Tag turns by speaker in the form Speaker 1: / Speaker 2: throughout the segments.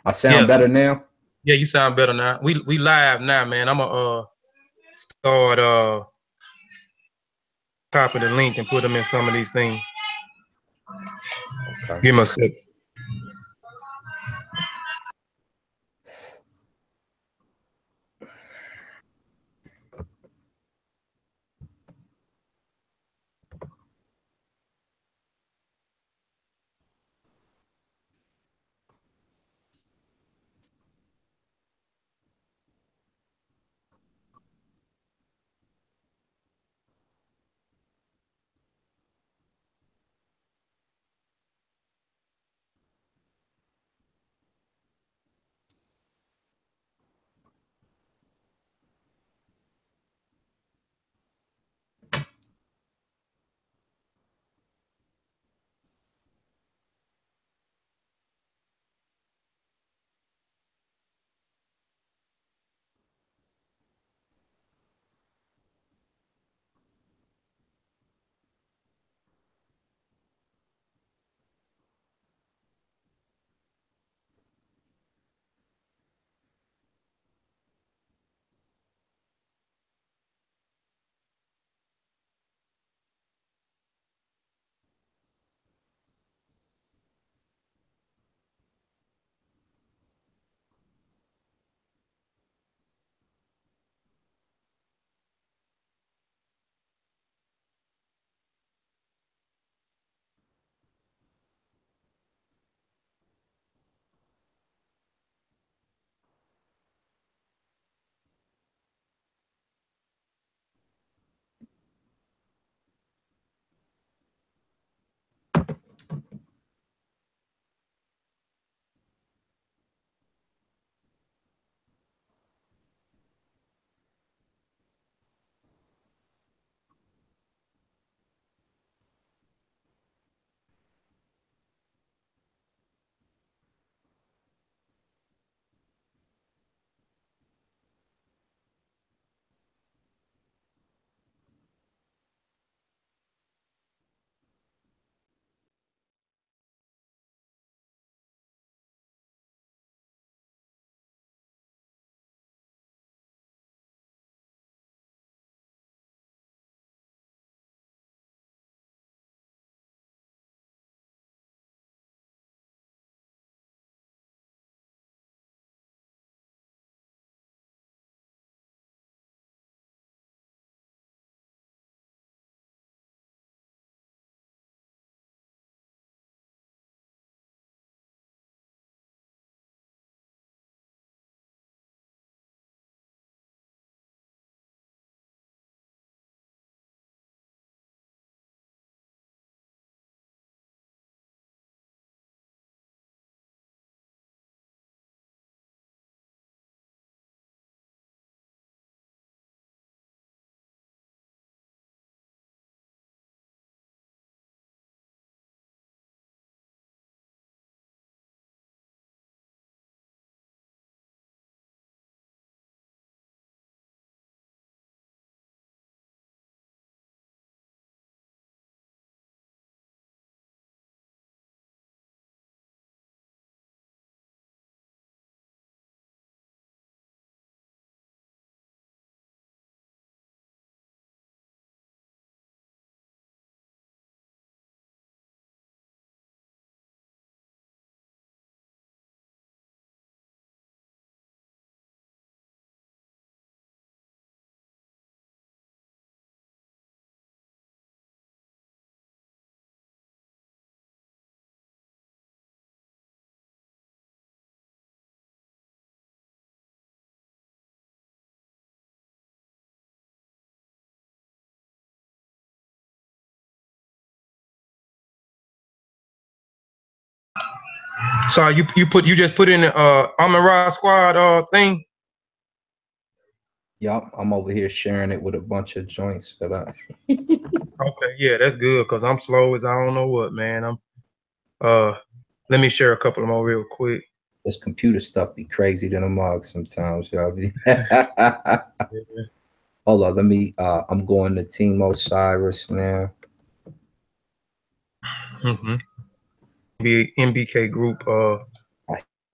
Speaker 1: I sound
Speaker 2: Yeah,
Speaker 1: better now?
Speaker 2: yeah, you sound better now. We live now, man. I'm gonna start copy the link and put them in some of these things.
Speaker 1: Okay.
Speaker 2: Give me a sec. So you just put in the Armin Rod Squad thing.
Speaker 1: Yup, I'm over here sharing it with a bunch of joints that I
Speaker 2: Okay, yeah, that's good because I'm slow as I don't know what, man. I'm let me share a couple of more real quick.
Speaker 1: this computer stuff be crazy than a mug sometimes, y'all.
Speaker 2: Yeah.
Speaker 1: Hold on, let me I'm going to Team Osiris now.
Speaker 2: Mm-hmm. Be MBK group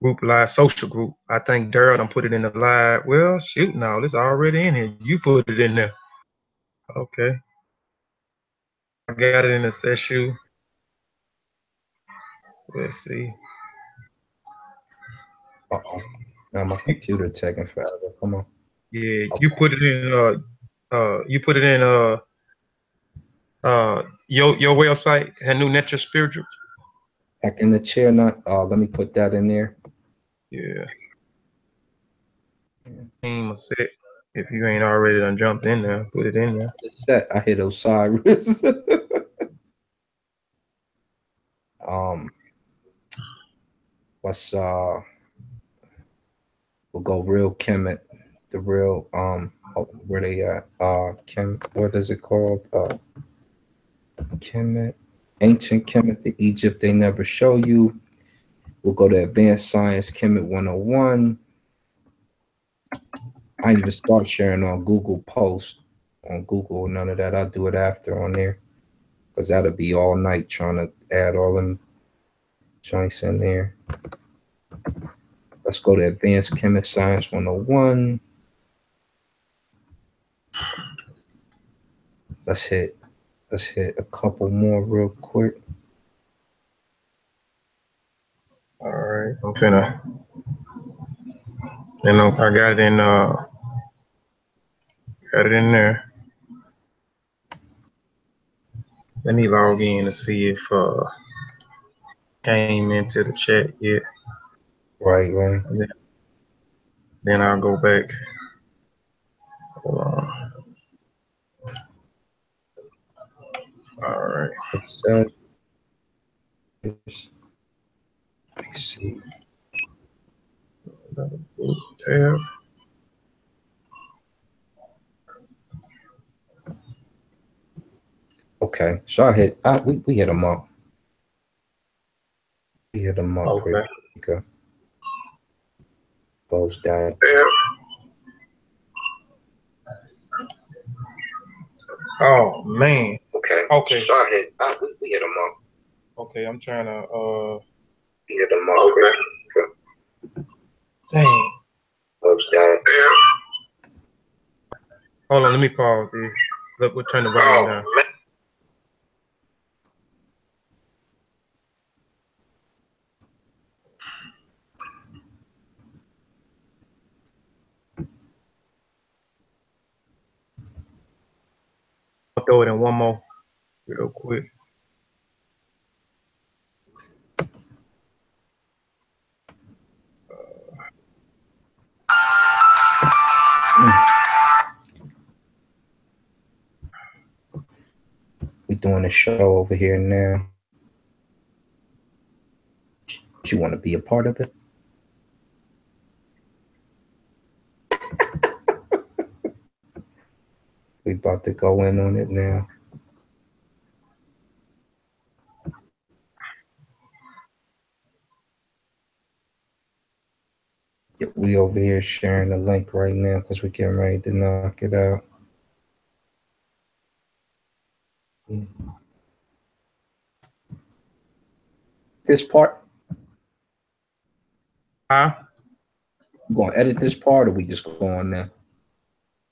Speaker 2: Group live, social group. I think Daryl done put it in the live. Well, shoot, no, it's already in here. You put it in there. Okay. I got it in the session. Let's see.
Speaker 1: Uh-oh. Now my computer taking forever. Come on.
Speaker 2: Yeah,
Speaker 1: Okay.
Speaker 2: you put it in you put it in your website, Hanu Nature Spiritual.
Speaker 1: Back in the chair not let me put that in there.
Speaker 2: Yeah. Team a set. If you ain't already done jumped in there, put it in there.
Speaker 1: It's set. I hit Osiris. Let's we'll go real Kemet. The real where they at? What is it called? Kemet. Ancient Kemet, the Egypt they never show you. We'll go to Advanced Science Kemet 101. I ain't even start sharing on Google Post. On Google, none of that. I'll do it after on there. Because that'll be all night trying to add all them joints in there. Let's go to Advanced Kemet Science 101. Let's hit a couple more real quick.
Speaker 2: All right, I'm finna. You know, I got it in there. Let me log in to see if came into the chat yet.
Speaker 1: Right.
Speaker 2: Then I'll go back. Hold on. All right.
Speaker 1: Let me see.
Speaker 2: Tab.
Speaker 1: Okay, so we hit them up. We hit them up.
Speaker 2: Okay.
Speaker 1: Pretty close that.
Speaker 2: Tab. Oh man.
Speaker 1: Okay. So we hit them up.
Speaker 2: Okay, I'm trying to
Speaker 1: We hit them up. Okay.
Speaker 2: Dang.
Speaker 1: Close that.
Speaker 2: Hold on, let me pause this. Look, we'll turn the volume down. I'll throw it in one more real quick.
Speaker 1: We doing a show over here now. You want to be a part of it? We about to go in on it now. We over here sharing the link right now because we're getting ready to knock it out. Yeah. This part?
Speaker 2: Huh?
Speaker 1: You gonna edit this part or we just go on there?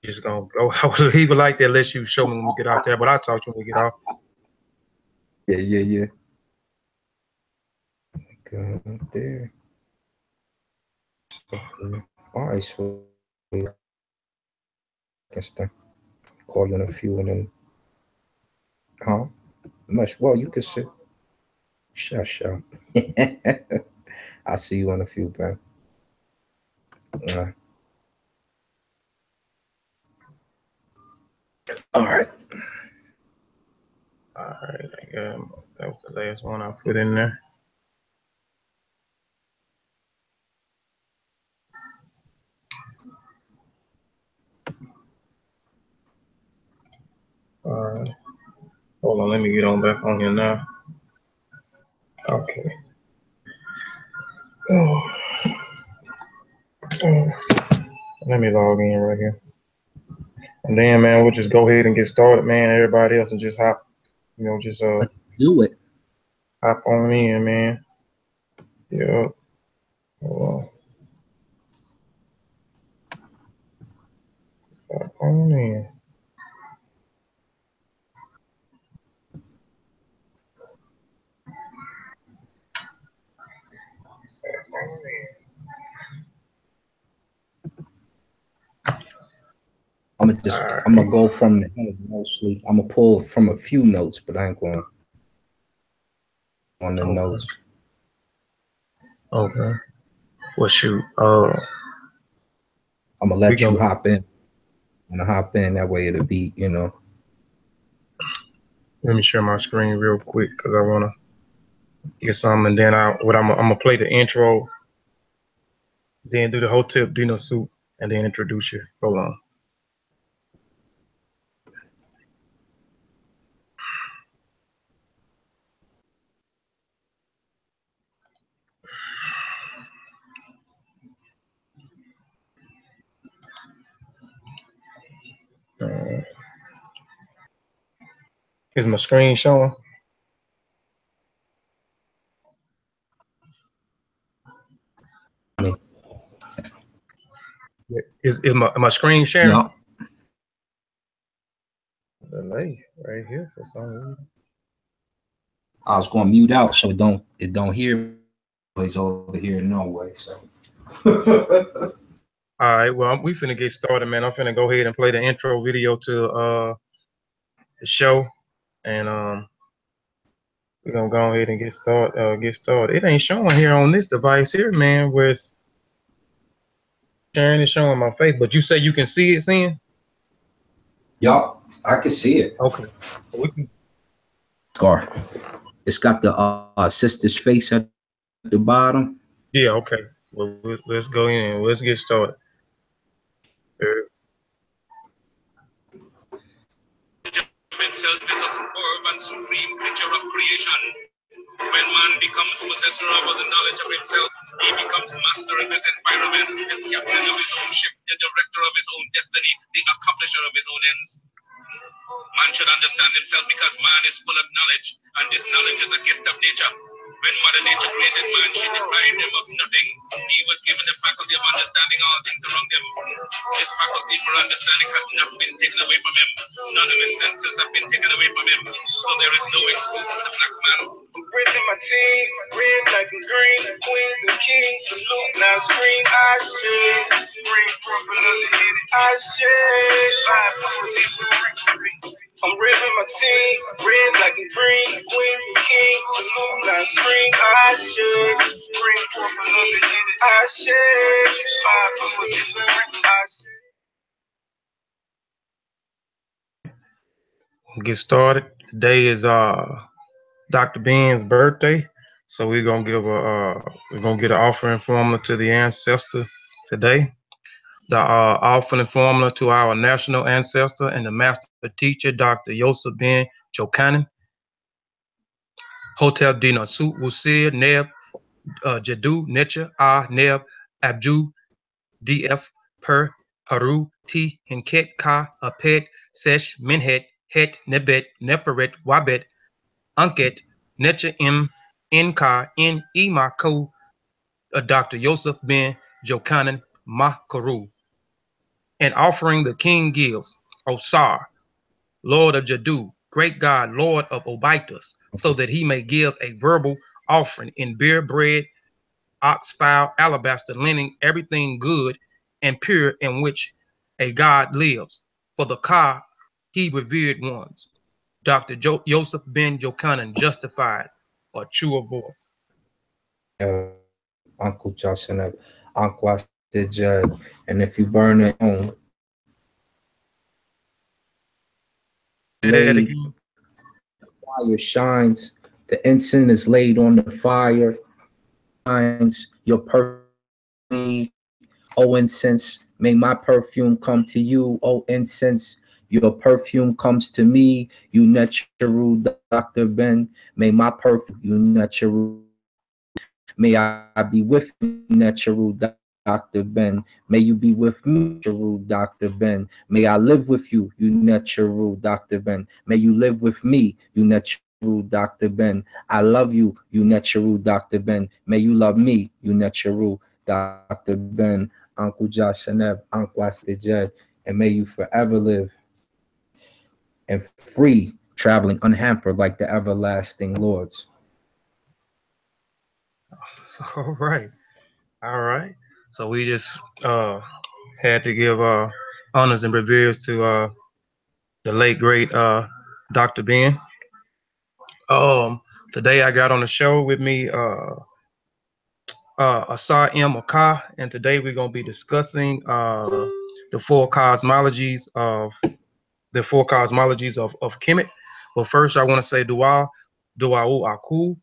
Speaker 2: Just gonna go. I would leave it like that unless you show me when we get out there, but I'll talk to you when we get off.
Speaker 1: Yeah. Go up there. All right, so I can start call you in a few and then much well you could sit. Shush. I'll see you in a few, bro. All right.
Speaker 2: All right. That was the last one I put in there. All right. Hold on. Let me get on back on here now. Okay. Let me log in right here. And then, man, we'll just go ahead and get started, man. Everybody else and just hop,
Speaker 1: let's do it.
Speaker 2: Hop on in, man. Yeah. Hold on in.
Speaker 1: I'm gonna go from the head mostly. I'm gonna pull from a few notes, but I ain't going on the notes.
Speaker 2: Okay. Well, shoot.
Speaker 1: I'm gonna let you hop in. I'm gonna hop in that way. It'll be, you know.
Speaker 2: Let me share my screen real quick because I wanna get some, and then I'm gonna play the intro, then do the Hotel Dino suit, and then introduce you. Hold on. Is my screen showing? Is my screen sharing?
Speaker 1: Yeah.
Speaker 2: Delay right here for some reason.
Speaker 1: I was gonna mute out so it don't hear voice over here no way. So.
Speaker 2: All right, well, we finna get started, man. I'm finna go ahead and play the intro video to the show, and we're gonna go ahead and get started. It ain't showing here on this device here, man, where it's sharing. It's showing my face, but you say you can see it, Sin?
Speaker 1: Yup, I can see it.
Speaker 2: Okay.
Speaker 1: Scar. It's got the sister's face at the bottom.
Speaker 2: Yeah, okay. Well, let's go in. Let's get started.
Speaker 3: Itself is a superb and supreme picture of creation. When man becomes possessor of the knowledge of himself, he becomes master of his environment, the captain of his own ship, the director of his own destiny, the accomplisher of his own ends. Man should understand himself because man is full of knowledge, and this knowledge is a gift of nature. When Mother Nature created man, she deprived him of nothing. He was given the faculty of understanding all things around him. This faculty for understanding has not been taken away from him. None of his senses have been taken away from him. So there is no excuse for the black man. Raising my team, red, black, and green, queens and kings, salute, now scream, I said, bring forth another hit, I said, five I'm raising my team, red, black, and green, queens and kings, salute, now scream, I said, bring forth another hit, I said, five I said.
Speaker 2: Get started. Today is Dr. Ben's birthday, so we're gonna get an offering formula to the ancestor today. The offering formula to our national ancestor and the master teacher, Dr. Yosef Ben Jochanan. Hotel Dina Sut Wusir Neb Jadu Necha Ah Neb Abju DF Per Haru T Hinket Ka Apet Sesh Minhet Het Nebet Neferet Wabet Unket Necha Im Nka In Ima Ko Dr. Yosef Ben Jochanan Makaru. And offering the king gives, Osar, Lord of Jadu, great God, Lord of Obitus, so that he may give a verbal offering in beer, bread, ox fowl, alabaster, linen, everything good and pure in which a God lives. For the Ka, he revered ones. Dr. Yosef Ben Jochanan justified a truer voice.
Speaker 1: Uncle Justin, Uncle the judge, and if you burn it on, laid, the fire shines, the incense is laid on the fire, shines your perfume, oh incense, may my perfume come to you, oh incense, your perfume comes to me, you natural Dr. Ben, may my perfume, you natural, may I be with you, natural Dr. Ben. May you be with me, natural Dr. Ben. May I live with you, you natural Dr. Ben. May you live with me, you natural Dr. Ben. I love you, you natural Dr. Ben. May you love me, you natural Dr. Ben, Uncle Jaseneb, Uncle Astejed, and may you forever live and free, traveling unhampered like the everlasting lords.
Speaker 2: All right. All right. So we just had to give honors and reveres to the late great Dr. Ben. Today I got on the show with me Asar M. Akah, and today we're gonna be discussing the four cosmologies of of Kemet. But first, I want to say Duau Aku,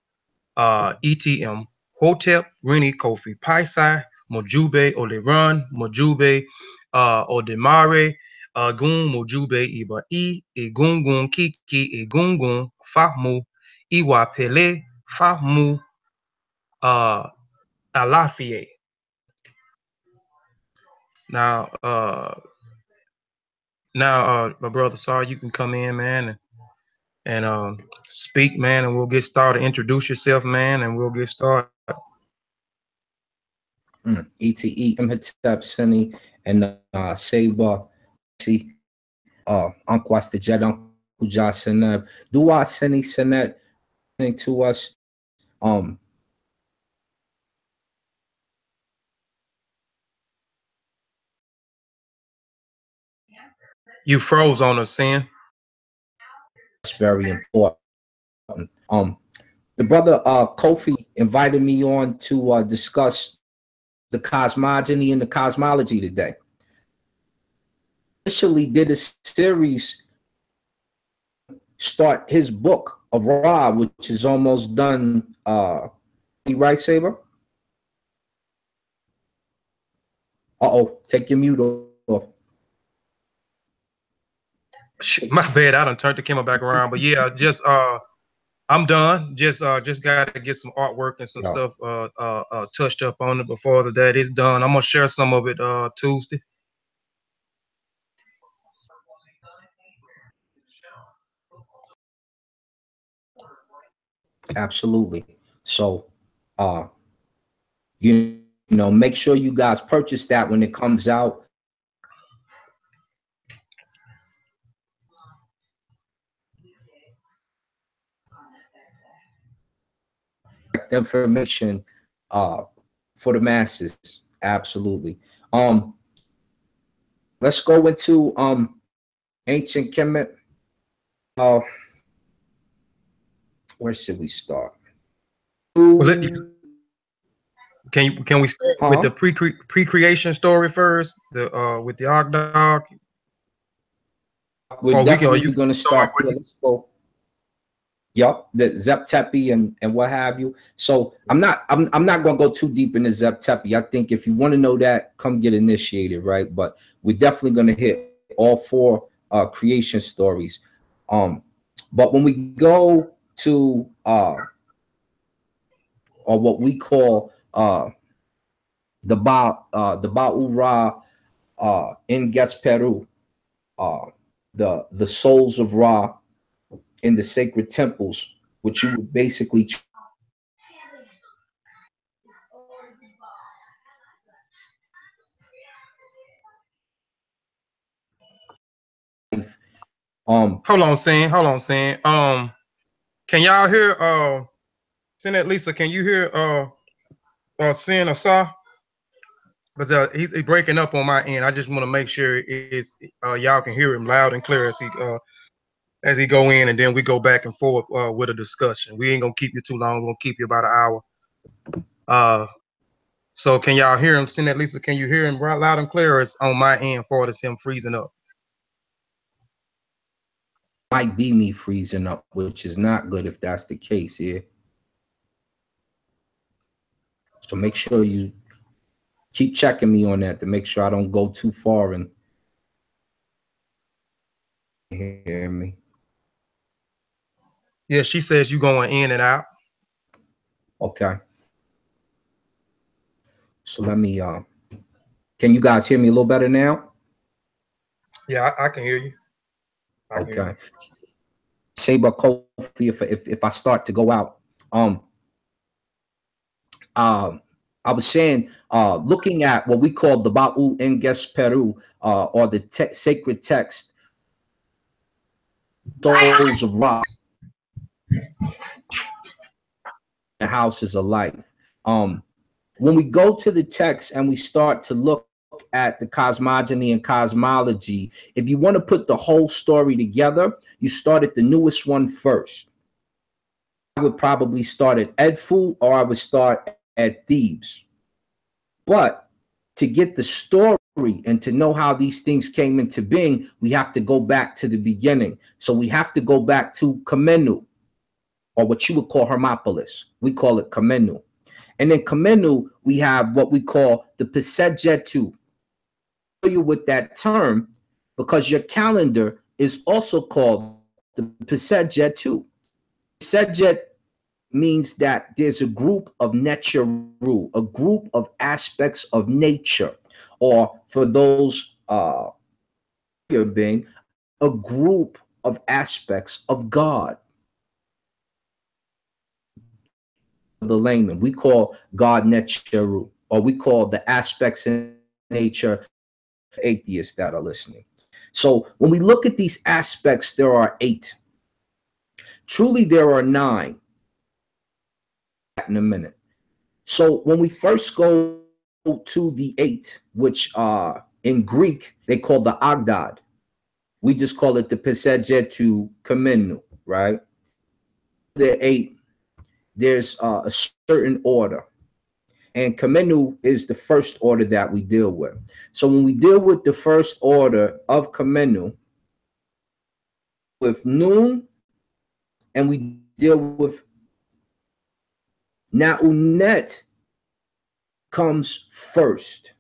Speaker 2: ETM, Hotep, Rini, Kofi, Paisai, Mojube, Oleran, Mojube, Odemare, Gun, Mojube, Iba E, Egungun, Kiki, Egungun, Fahmu, Iwa Pele, Fahmu, uh, Alafie. Now, my brother, sorry, you can come in, man, and speak, man, and we'll get started. Introduce yourself, man, and we'll get started.
Speaker 1: ETE, Imhotep, Seni, and Seba, see, Uncle Astejed, Uncle Jaseneb, Dua Seni Senet, to us.
Speaker 2: You froze on us, Sin.
Speaker 1: It's very important. The brother Kofi invited me on to discuss the cosmogony and the cosmology today. Initially did a series, start his book of Ra, which is almost done. Right, Saber? Take your mute off.
Speaker 2: My bad, I done turned the camera back around, but yeah, just I'm done. Just got to get some artwork and some stuff touched up on it before that is done. I'm gonna share some of it Tuesday.
Speaker 1: Absolutely. So, you know, make sure you guys purchase that when it comes out. Information for the masses. Absolutely. Let's go into ancient Kemet. Where should we start?
Speaker 2: Well, can we start with the pre-creation story first? The with the Ogdog.
Speaker 1: We're definitely going to start there. Let's go. Yup, the Zep Tepi and what have you. So I'm not gonna go too deep into Zep Tepi. I think if you want to know that, come get initiated, right? But we're definitely gonna hit all four creation stories. But when we go to or what we call the Ba'ura in Peru, the souls of Ra in the sacred temples, which you would basically
Speaker 2: hold on, Sam. Can y'all hear Send that Lisa, can you hear Sin Asar? Because he's breaking up on my end. I just want to make sure it's y'all can hear him loud and clear as he go in, and then we go back and forth with a discussion. We ain't gonna keep you too long. We're gonna keep you about an hour. So can y'all hear him? Send that Lisa, can you hear him right loud and clear? Or it's on my end for it is him freezing up.
Speaker 1: Might be me freezing up, which is not good if that's the case here. So make sure you keep checking me on that to make sure I don't go too far and hear me.
Speaker 2: Yeah, she says you going in and out.
Speaker 1: Okay. So let me can you guys hear me a little better now?
Speaker 2: Yeah, I can hear you.
Speaker 1: Okay. Saber Kofi, if I start to go out. I was saying, looking at what we call the Ba'u Enges Peru, or the sacred text, souls of Ra, the houses of life. When we go to the text and we start to look at the cosmogony and cosmology, if you want to put the whole story together, you start at the newest one first. I would probably start at Edfu, or I would start at Thebes. But to get the story and to know how these things came into being, we have to go back to the beginning. So we have to go back to Kamenu, or what you would call Hermopolis. We call it Kamenu. And in Kamenu, we have what we call the Pesejetu. You with that term because your calendar is also called the Pesejetu. Pesejet means that there's a group of Necheru, a group of aspects of nature, or for those being a group of aspects of God. The layman, we call God Necheru, or we call the aspects in nature atheists that are listening. So when we look at these aspects, there are 8. Truly, there are 9. In a minute. So when we first go to the 8, which in Greek they call the Agdad, we just call it the Pesejetu Kamenu, right? The 8, there's a certain order. And Kamenu is the first order that we deal with. So when we deal with the first order of Kamenu, with Nun, and we deal with Naunet comes first.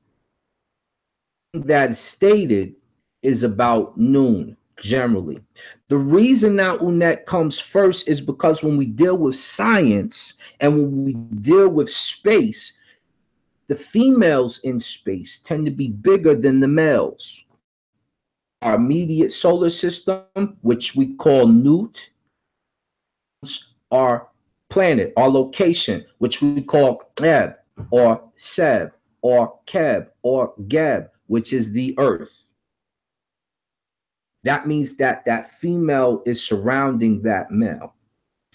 Speaker 1: That stated is about Nun generally. The reason Naunet comes first is because when we deal with science and when we deal with space, the females in space tend to be bigger than the males. Our immediate solar system, which we call Nut, our planet, our location, which we call Eb, or Seb, or Keb, or Geb, which is the earth. That means that that female is surrounding that male.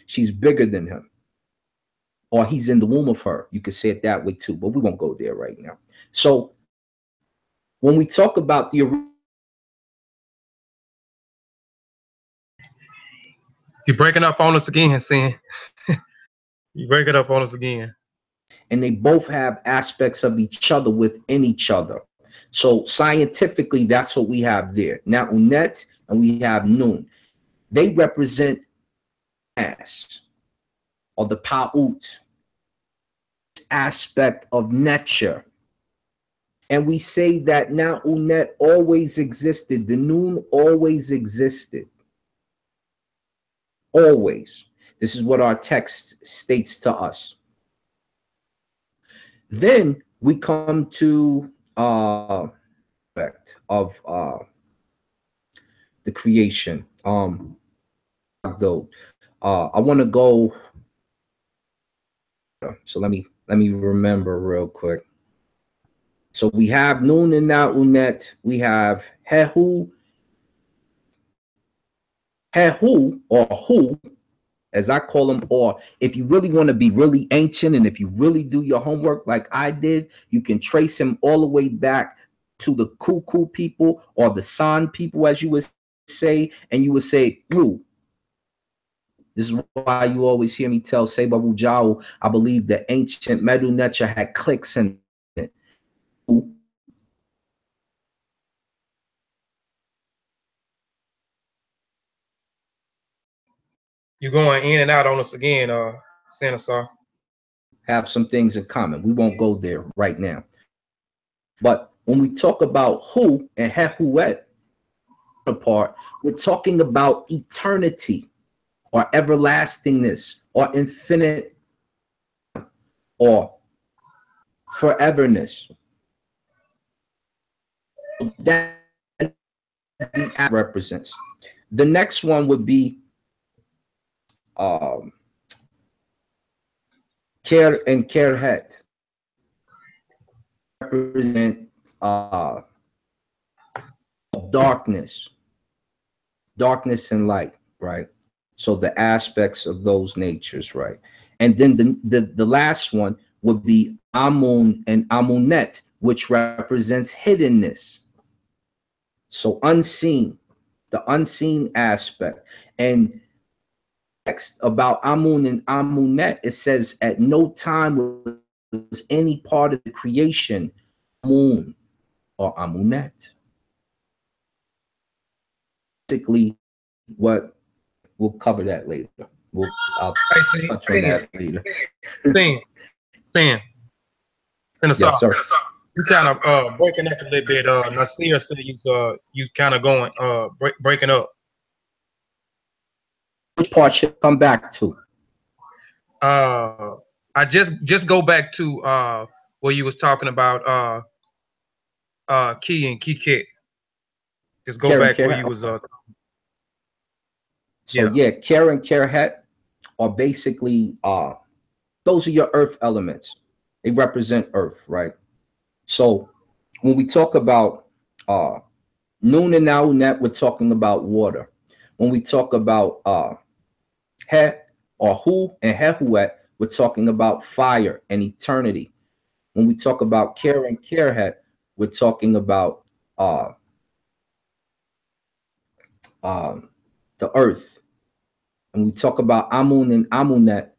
Speaker 1: She's bigger than him. Or he's in the womb of her. You could say it that way too, but we won't go there right now. So when we talk about the...
Speaker 2: You're breaking up on us again, Sin. You break it up on us again.
Speaker 1: And they both have aspects of each other within each other. So scientifically, that's what we have there. Now, Unet and we have Nun. They represent mass, or the Pa'ut, aspect of nature. And we say that now Unet always existed. The Nun always existed. Always. This is what our text states to us. Then we come to of the creation. I want to go. So let me remember real quick. So we have Nun and Naunet. We have Hehu or Hu, as I call them, or if you really want to be really ancient and if you really do your homework like I did, you can trace him all the way back to the Kuku people or the San people, as you would say, and you would say, Ru. This is why you always hear me tell Seba Wujao, I believe the ancient Medu Necha had clicks in it.
Speaker 2: You're going in and out on us again, Senator.
Speaker 1: Have some things in common. We won't go there right now. But when we talk about Hu and Hehuet apart, we're talking about eternity or everlastingness or infinite or foreverness. That represents. The next one would be Ker and Kerhet. represent darkness and light, right? So the aspects of those natures, right? And then the last one would be Amun and Amunet, which represents hiddenness. So unseen, the unseen aspect. And text about Amun and Amunet, it says at no time was any part of the creation Amun or Amunet. Basically, what we'll cover that later. I'll touch on that later.
Speaker 2: Sam,
Speaker 1: Yes, sir.
Speaker 2: you kind of breaking up a little bit. Nasir said you kind of going breaking up.
Speaker 1: Which part should I come back to?
Speaker 2: I just go back to where you was talking about Key and Key. Just go back where you was
Speaker 1: So yeah, Care and Carehet are basically those are your earth elements. They represent earth, right? So when we talk about Noon and Naunet, we're talking about water. When we talk about He or Hu and Hehuet, we're talking about fire and eternity. When we talk about Care and Carehet, we're talking about the earth. When we talk about Amun and Amunet,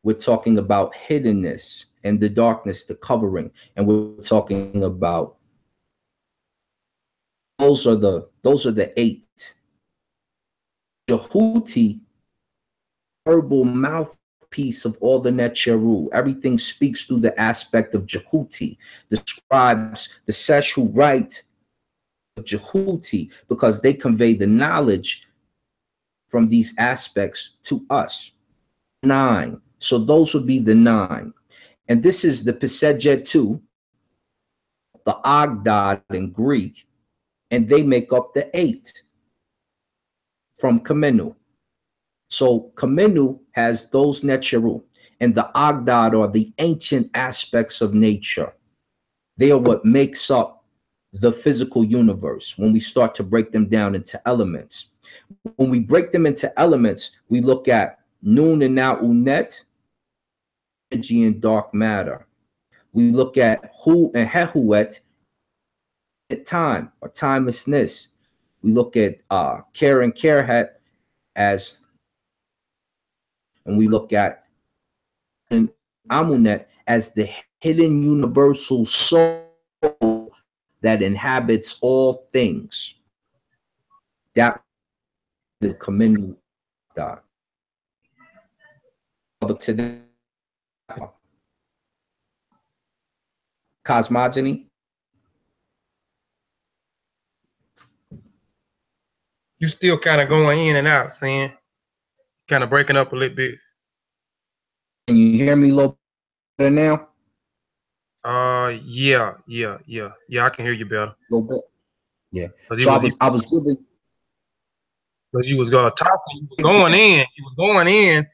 Speaker 1: we're talking about hiddenness and the darkness, the covering, and we're talking about those are the 8. Jehuti, verbal mouthpiece of all the Netcheru. Everything speaks through the aspect of Jehuti, describes the sexual right of Jehuti, because they convey the knowledge from these aspects to us. 9. So those would be the 9. And this is the Pesejet 2, the Agdad in Greek, and they make up the 8 from Kamenu. So Kamenu has those Netcheru, and the Agdad are the ancient aspects of nature. They are what makes up the physical universe when we start to break them down into elements. When we break them into elements, we look at Nun and Naunet, energy and dark matter. We look at Hu and Hehuet, at time or timelessness. We look at Care and Carehet as, and we look at Amunet as the hidden universal soul that inhabits all things. That the Kamenu God. To the cosmogony.
Speaker 2: You still kind of going in and out, Sam. Kind of breaking up a little bit.
Speaker 1: Can you hear me a little better now?
Speaker 2: Yeah, I can hear you better.
Speaker 1: A little bit. Yeah.
Speaker 2: So
Speaker 1: I was giving,
Speaker 2: because you was talking, you was going in,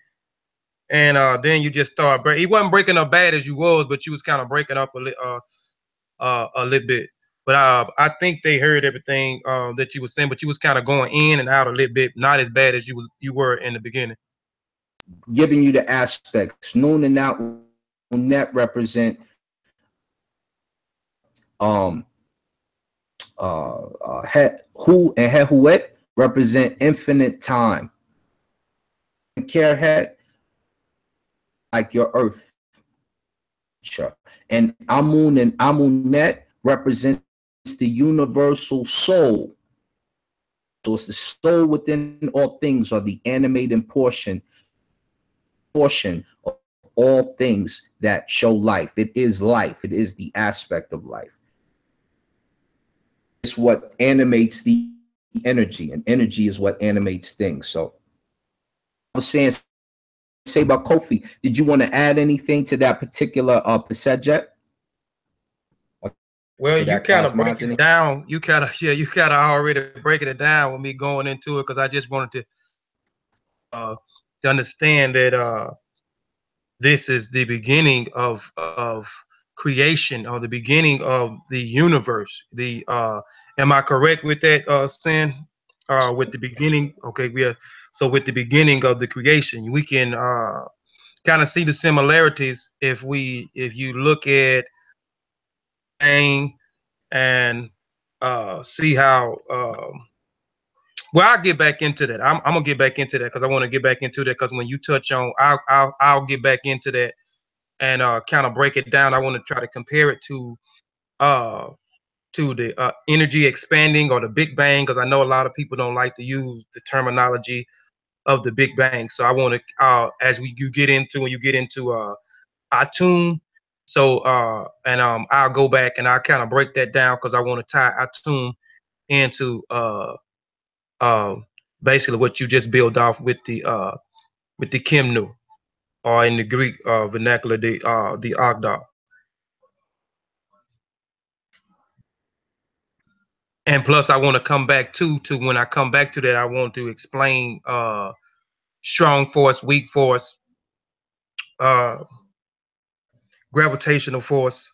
Speaker 2: and then you just started he wasn't breaking up bad as you was, but you was kind of breaking up a little bit. But I think they heard everything that you were saying, but you was kind of going in and out a little bit, not as bad as you were in the beginning.
Speaker 1: giving you the aspects. Noon and Out net represent Hu and Hehuet represent infinite time. Carehet, like your earth. And Amun and Amunet represents the universal soul. So it's the soul within all things, or the animating portion of all things that show life. It is life. It is the aspect of life. It's what animates the energy, and energy is what animates things. So I was say about Kofi, did you want to add anything to that particular Pesejet?
Speaker 2: Well, you kind of break it down. You kind of already breaking it down with me going into it, because I just wanted to understand that this is the beginning of creation or the beginning of the universe. The am I correct with that, Sin? With the beginning, okay, so with the beginning of the creation, we can kind of see the similarities if you look at Bang and see how well, I'll get back into that. I'm gonna get back into that because I want to get back into that because when you touch on, I'll get back into that and kind of break it down. I want to try to compare it uh to the energy expanding or the Big Bang because I know a lot of people don't like to use the terminology of the Big Bang. So I want to as you get into when you get into Atum. So and I'll go back and I'll kind of break that down because I want to tie Atum into uh, basically what you just build off with the Kimnu, or in the Greek vernacular the Agda. And plus, I want to come back to when I come back to that, I want to explain strong force, weak force, uh, gravitational force,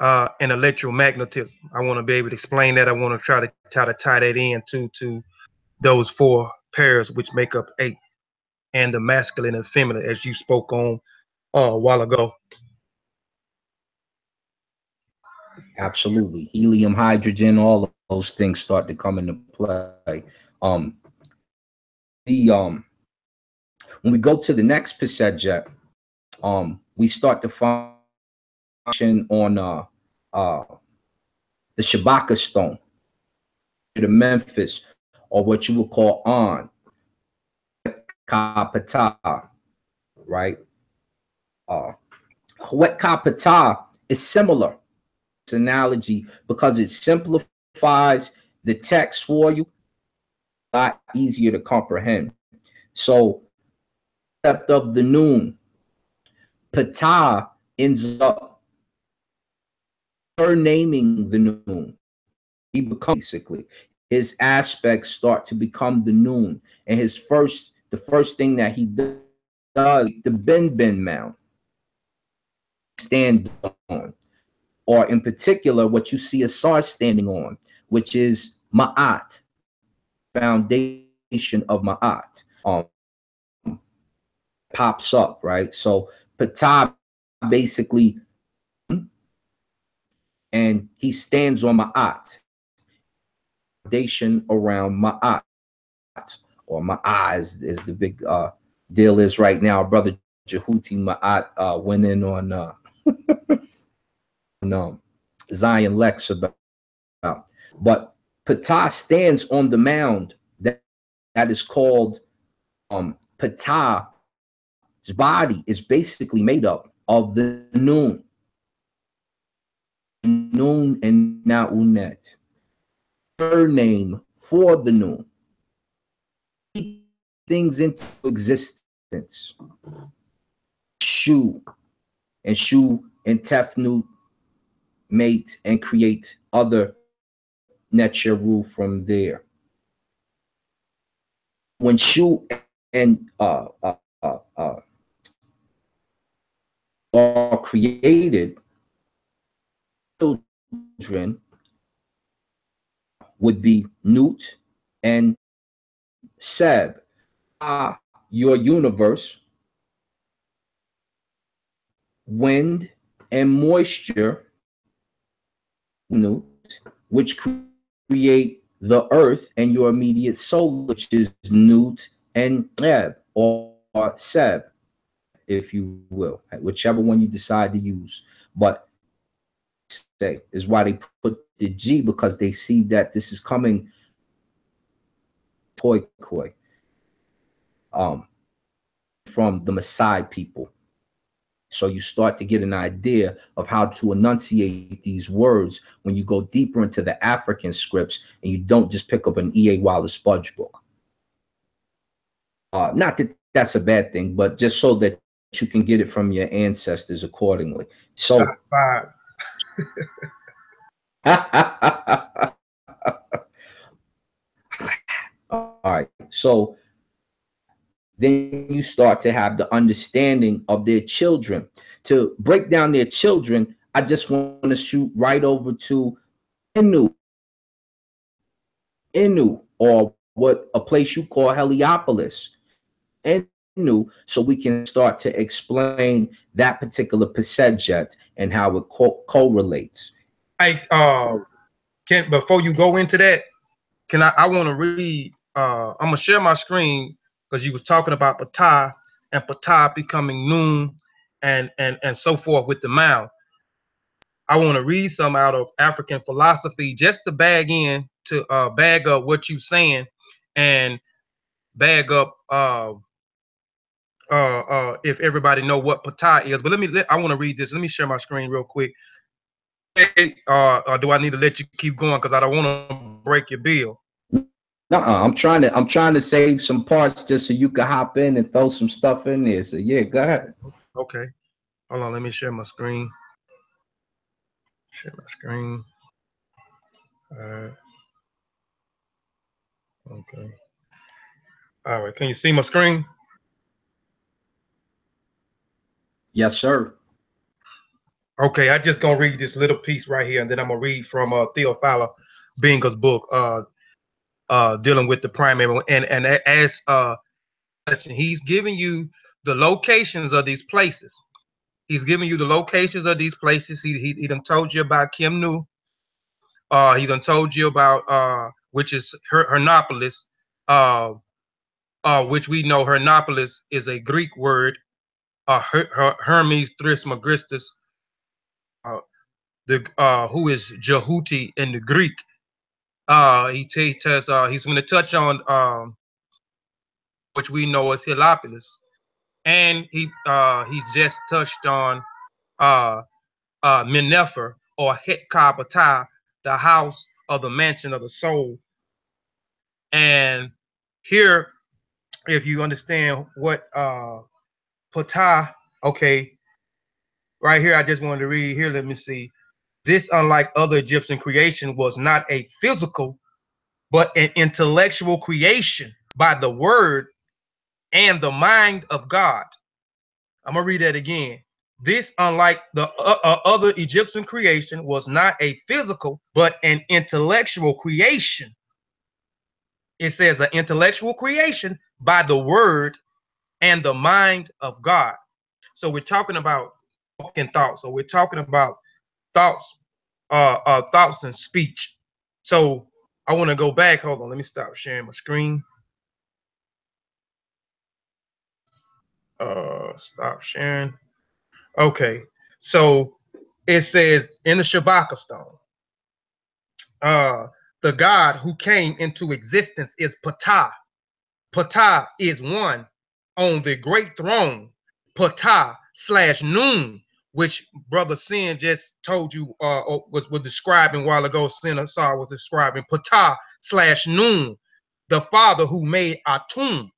Speaker 2: and electromagnetism. I want to be able to explain that. I want to try to tie that in to those four pairs, which make up eight, and the masculine and feminine, as you spoke on a while ago.
Speaker 1: Absolutely. Helium, hydrogen, all of those things start to come into play. Um, the when we go to the next Paset, we start to function on the Shabaka stone, the Memphis, or what you would call on Kapata, right? Hawet Kapata is similar. This analogy because it simplifies the text for you, a lot easier to comprehend. So, concept of the noon, Ptah ends up surnaming the noon. He becomes basically his aspects start to become the noon, and the first thing that he does, the Ben Mound stand on, or in particular, what you see Asar standing on, which is Ma'at, foundation of Ma'at, pops up, right? So Ptah basically, and he stands on Ma'at, foundation around Ma'at, or Ma'at is the big deal is right now. Brother Jehuti Ma'at went in on Zion Lex about. But Ptah stands on the mound that is called Ptah's body is basically made up of the noon and Naunet. Her name for the noon. Things into existence. Shu and Tefnut mate and create other Netcheru from there. When Shu and are created, children would be Nut and Seb. Your universe, wind and moisture, Nut, which create the earth and your immediate soul, which is Nut and Eb, or Seb, if you will, whichever one you decide to use. But say is why they put the G, because they see that this is coming koi from the Maasai people. So you start to get an idea of how to enunciate these words when you go deeper into the African scripts and you don't just pick up an E.A. Wallace Budge book. Not that that's a bad thing, but just so that you can get it from your ancestors accordingly. So all right. So then you start to have the understanding of their children. To break down their children, I just want to shoot right over to Inu, or what a place you call Heliopolis, Inu, so we can start to explain that particular subject and how it correlates.
Speaker 2: Hey, can before you go into that, can I want to read? I'm gonna share my screen because you was talking about Ptah and Ptah becoming Nun and so forth with the Mao. I want to read some out of African philosophy just to bag up what you saying and bag up if everybody know what Ptah is. But I want to read this. Let me share my screen real quick. Or do I need to let you keep going because I don't want to break your bill?
Speaker 1: No, I'm trying to save some parts just so you can hop in and throw some stuff in there. So yeah, go ahead.
Speaker 2: Okay. Hold on, let me share my screen. Share my screen. Okay. All right. Can you see my screen?
Speaker 1: Yes, sir.
Speaker 2: Okay, I just gonna read this little piece right here, and then I'm gonna read from Theophila Binga's book, dealing with the primary. And as he's giving you the locations of these places. He's giving you the locations of these places. He done told you about Kimnu. He done told you about which is Hernopolis, which we know Hernopolis is a Greek word. Hermes Trismegistus, who is Jehuti in the Greek. He tells he's going to touch on which we know as Heliopolis, and he's just touched on Menefer or Hetkabata, the house of the mansion of the soul. And here, if you understand what Ptah, okay, right here, I just wanted to read here. Let me see. This, unlike other Egyptian creation, was not a physical, but an intellectual creation by the word and the mind of God. I'm gonna read that again. This, unlike the other Egyptian creation, was not a physical, but an intellectual creation. It says an intellectual creation by the word and the mind of God. So we're talking about talking thoughts. So we're talking about thoughts, thoughts and speech. So I want to go back. Hold on, let me stop sharing my screen. Stop sharing. Okay, so it says in the Shabaka stone, the God who came into existence is Ptah. Ptah is one on the great throne. Ptah / Nun, which Brother Sin just told you was describing a while ago. Sin Asar was describing Ptah / Nun, the father who made Atum.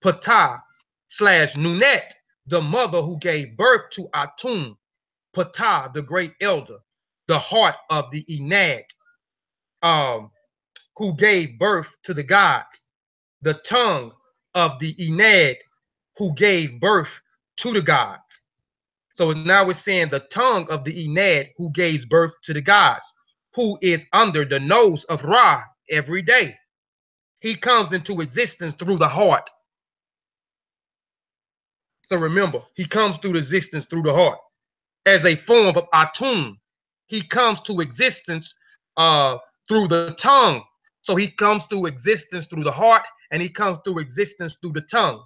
Speaker 2: Ptah / Nunet, the mother who gave birth to Atum. Ptah, the great elder, the heart of the Enad, who gave birth to the gods, the tongue of the Enad, who gave birth to the gods. So now we're saying the tongue of the Enad, who gave birth to the gods, who is under the nose of Ra every day. He comes into existence through the heart. So remember, he comes through existence through the heart as a form of Atum. He comes to existence through the tongue. So he comes through existence through the heart, and he comes through existence through the tongue.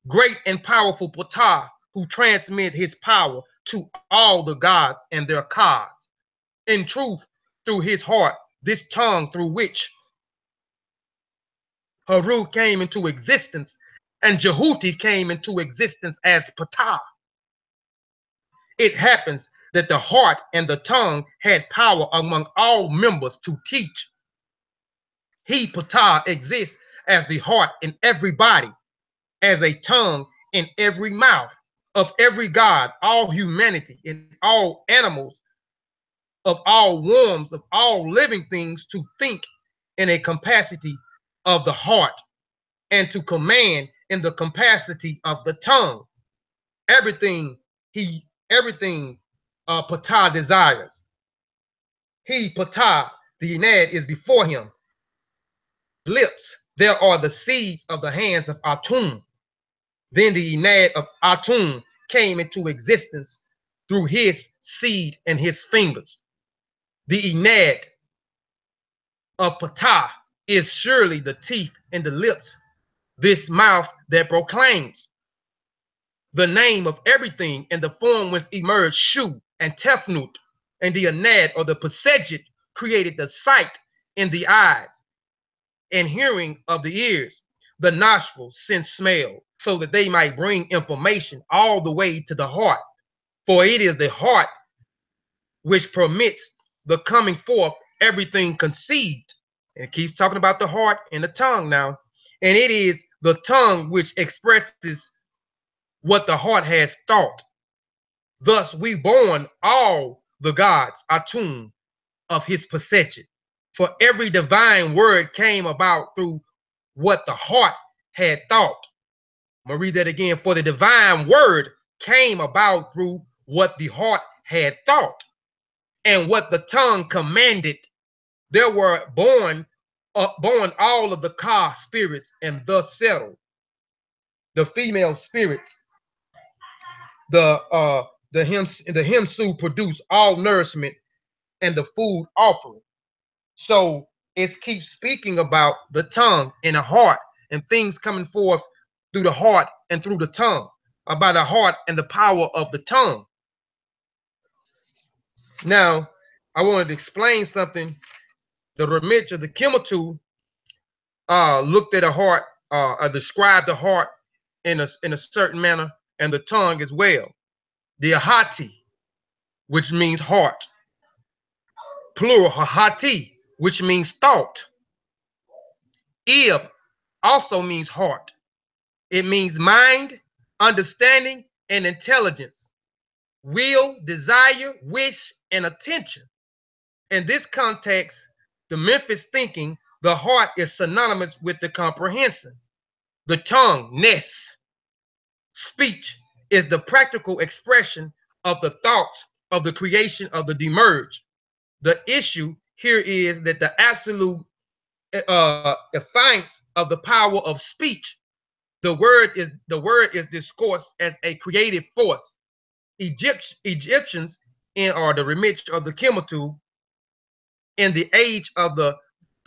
Speaker 2: Great and powerful Ptah, who transmit his power to all the gods and their gods. In truth, through his heart, this tongue through which Haru came into existence, and Jehuti came into existence as Ptah. It happens that the heart and the tongue had power among all members to teach. He, Ptah, exists as the heart in every body, as a tongue in every mouth, of every god, all humanity, in all animals, of all worms, of all living things, to think in a capacity of the heart, and to command in the capacity of the tongue. Everything Ptah desires. He, Ptah, the Enad, is before him. Lips, there are the seeds of the hands of Atum. Then the Enad of Atum came into existence through his seed and his fingers. The Enad of Ptah is surely the teeth and the lips, this mouth that proclaims the name of everything in the form whence emerged Shu and Tefnut, and the Enad or the Pasejet created the sight in the eyes and hearing of the ears, the nostrils sense smell, so that they might bring information all the way to the heart. For it is the heart which permits the coming forth everything conceived. And it keeps talking about the heart and the tongue now. And it is the tongue which expresses what the heart has thought. Thus we born all the gods Atum of his Pasejet. For every divine word came about through what the heart had thought. I'm going to read that again. For the divine word came about through what the heart had thought, and what the tongue commanded. There were born all of the Ka spirits, and thus settled. The female spirits, the Himsu produce all nourishment and the food offering. So it keeps speaking about the tongue and the heart and things coming forth through the heart and through the tongue, by the heart and the power of the tongue. Now, I wanted to explain something. The Ramich of the Kemetu looked at a heart, described the heart in a certain manner, and the tongue as well. The Ahati, which means heart. Plural, Hahati, which means thought. Ib also means heart. It means mind, understanding, and intelligence, will, desire, wish, and attention. In this context, the Memphis thinking, the heart is synonymous with the comprehension. The tongue, Ness. Speech is the practical expression of the thoughts of the creation of the demerge. The issue here is that the absolute defiance of the power of speech. The word is discourse as a creative force. Egyptians or the Ramich of the Kemetu in the age of the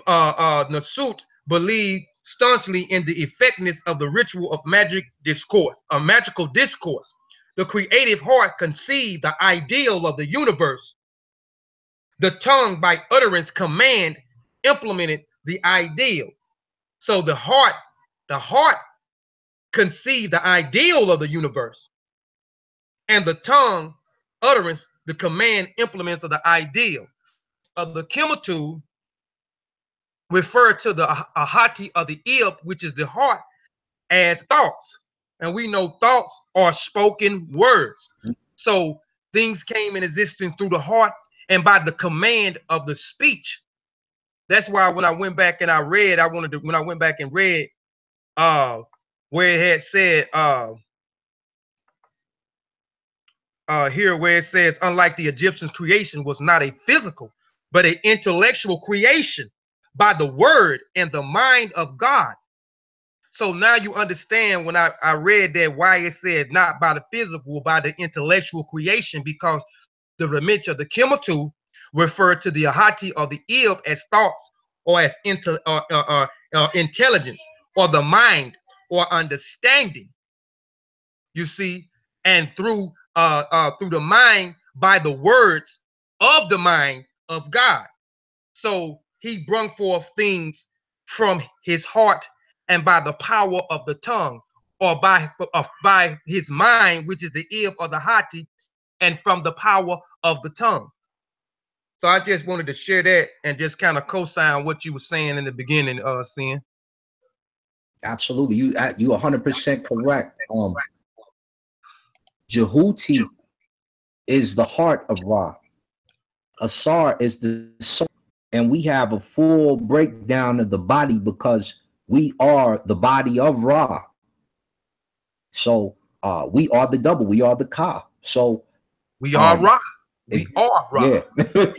Speaker 2: Nasut believed staunchly in the effectiveness of the ritual of magical discourse. The creative heart conceived the ideal of the universe. The tongue, by utterance, command, implemented the ideal. So the heart conceived the ideal of the universe, and the tongue, utterance, the command, implements of the ideal. Of the Kemetu refer to the Ahati of the Ib, which is the heart, as thoughts. And we know thoughts are spoken words. So things came in existence through the heart and by the command of the speech. That's why when I went back and I read, when I went back and read where it had said here where it says, unlike the Egyptians, creation was not a physical, but an intellectual creation by the word and the mind of God. So now you understand when I read that why it said not by the physical, by the intellectual creation, because the Ramich of the Kemetu referred to the Ahati or the Ib as thoughts or as intelligence or the mind or understanding. You see, and through the mind by the words of the mind of God. So he brought forth things from his heart and by the power of the tongue, or by his mind, which is the Ib or the Hati, and from the power of the tongue. So I just wanted to share that and just kind of co-sign what you were saying in the beginning, Sin.
Speaker 1: Absolutely, you 100% correct. Jehuti is the heart of Ra. Asar is the soul, and we have a full breakdown of the body because we are the body of Ra. So we are the double, we are the Ka. So
Speaker 2: we are Ra. We are Ra.
Speaker 1: Yeah.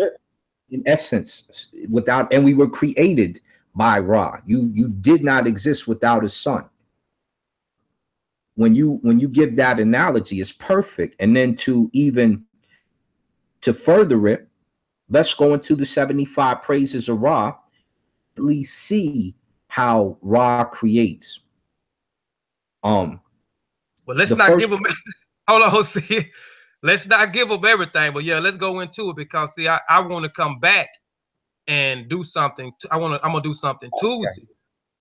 Speaker 1: In essence, without, and we were created by Ra. You did not exist without a sun. When you give that analogy, it's perfect. And then to further it, let's go into the 75 praises of Ra. Really see how Ra creates.
Speaker 2: Well, let's
Speaker 1: The
Speaker 2: not give
Speaker 1: first,
Speaker 2: them. Hold on, see. Let's not give them everything, but yeah, let's go into it because see, I want to come back and do something. I'm gonna do something Tuesday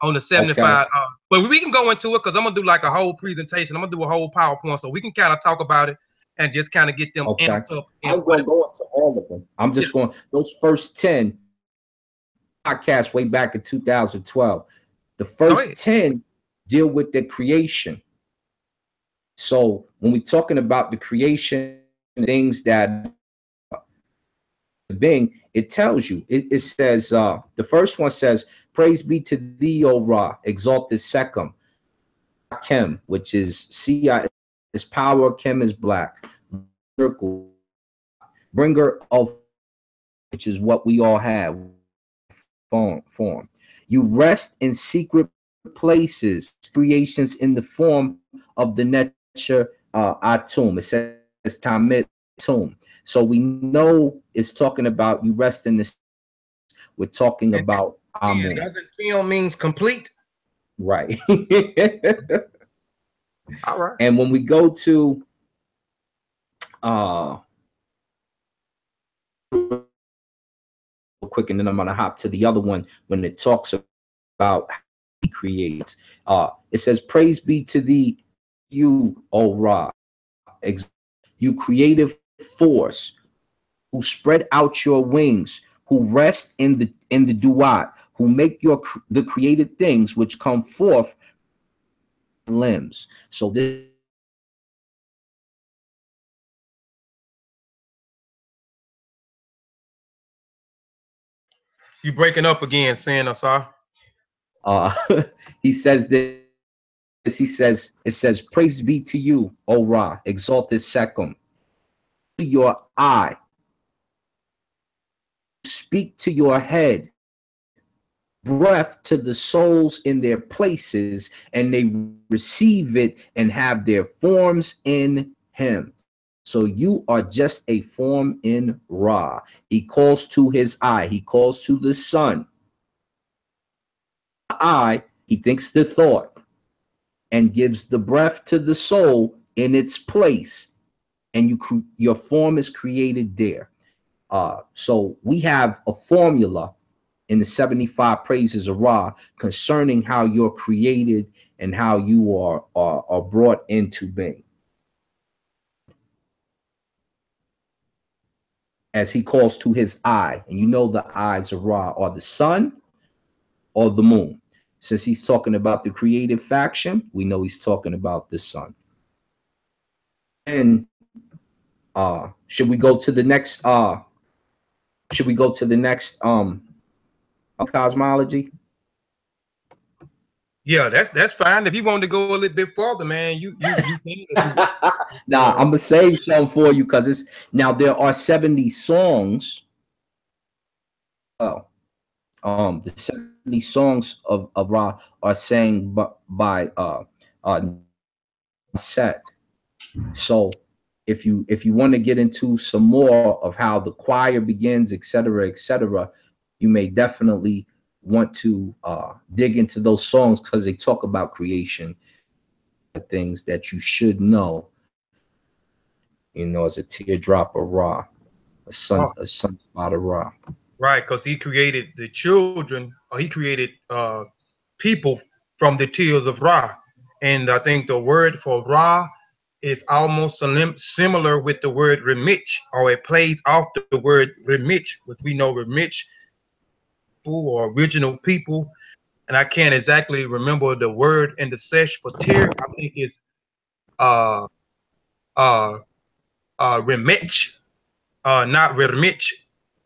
Speaker 2: on the 75.
Speaker 1: okay,
Speaker 2: But we can go into it because I'm gonna do like a whole presentation. I'm gonna do a whole PowerPoint so we can kind of talk about it and just kind of get them
Speaker 1: okay.
Speaker 2: amped up.
Speaker 1: I'm going to go into all of them. I'm just going, those first 10 podcasts way back in 2012. The first 10 deal with the creation. So when we're talking about the creation, things that being, it tells you, it says, the first one says, praise be to thee, O Ra, exalted Sekhem, Chem, which is Ci is power, Chem is black, circle, bringer of, which is what we all have, form. You rest in secret places, creations in the form of the Necher Atum. It says Tamit Tum. So we know it's talking about you rest in this. We're talking about Amun.
Speaker 2: Doesn't film means complete?
Speaker 1: Right.
Speaker 2: All right.
Speaker 1: And when we go to quick, and then I'm gonna hop to the other one when it talks about how he creates. It says, praise be to thee, you, O Ra, you creative force, who spread out your wings, who rest in the duat, who make the created things which come forth limbs. So this
Speaker 2: You breaking up again, saying Asar.
Speaker 1: he says this. He says, it says, praise be to you, O Ra, exalted Sekhem, your eye, speak to your head, breath to the souls in their places, and they receive it and have their forms in him. So you are just a form in Ra. He calls to his eye. He calls to the sun. Eye, he thinks the thought and gives the breath to the soul in its place. And your form is created there. So we have a formula in the 75 praises of Ra concerning how you're created and how you are brought into being. As he calls to his eye, and you know the eyes of Ra are the sun or the moon. Since he's talking about the creative faction, we know he's talking about the sun. And should we go to the next cosmology?
Speaker 2: Yeah, that's fine. If you want to go a little bit further, man, you
Speaker 1: Nah, I'm gonna save some for you because it's now there are 70 songs. Oh, the 70 songs of Ra are sang by Set. So if you want to get into some more of how the choir begins, etc., you may definitely want to dig into those songs because they talk about creation, things that you should know. You know, as a teardrop of Ra, a sunspot of Ra.
Speaker 2: right, because he created the children, or he created people from the tears of Ra. And I think the word for Ra is almost similar with the word remich, or it plays off the word remich, which we know remich or original people. And I can't exactly remember the word in the sesh for tear. I think it's uh remich, not remich,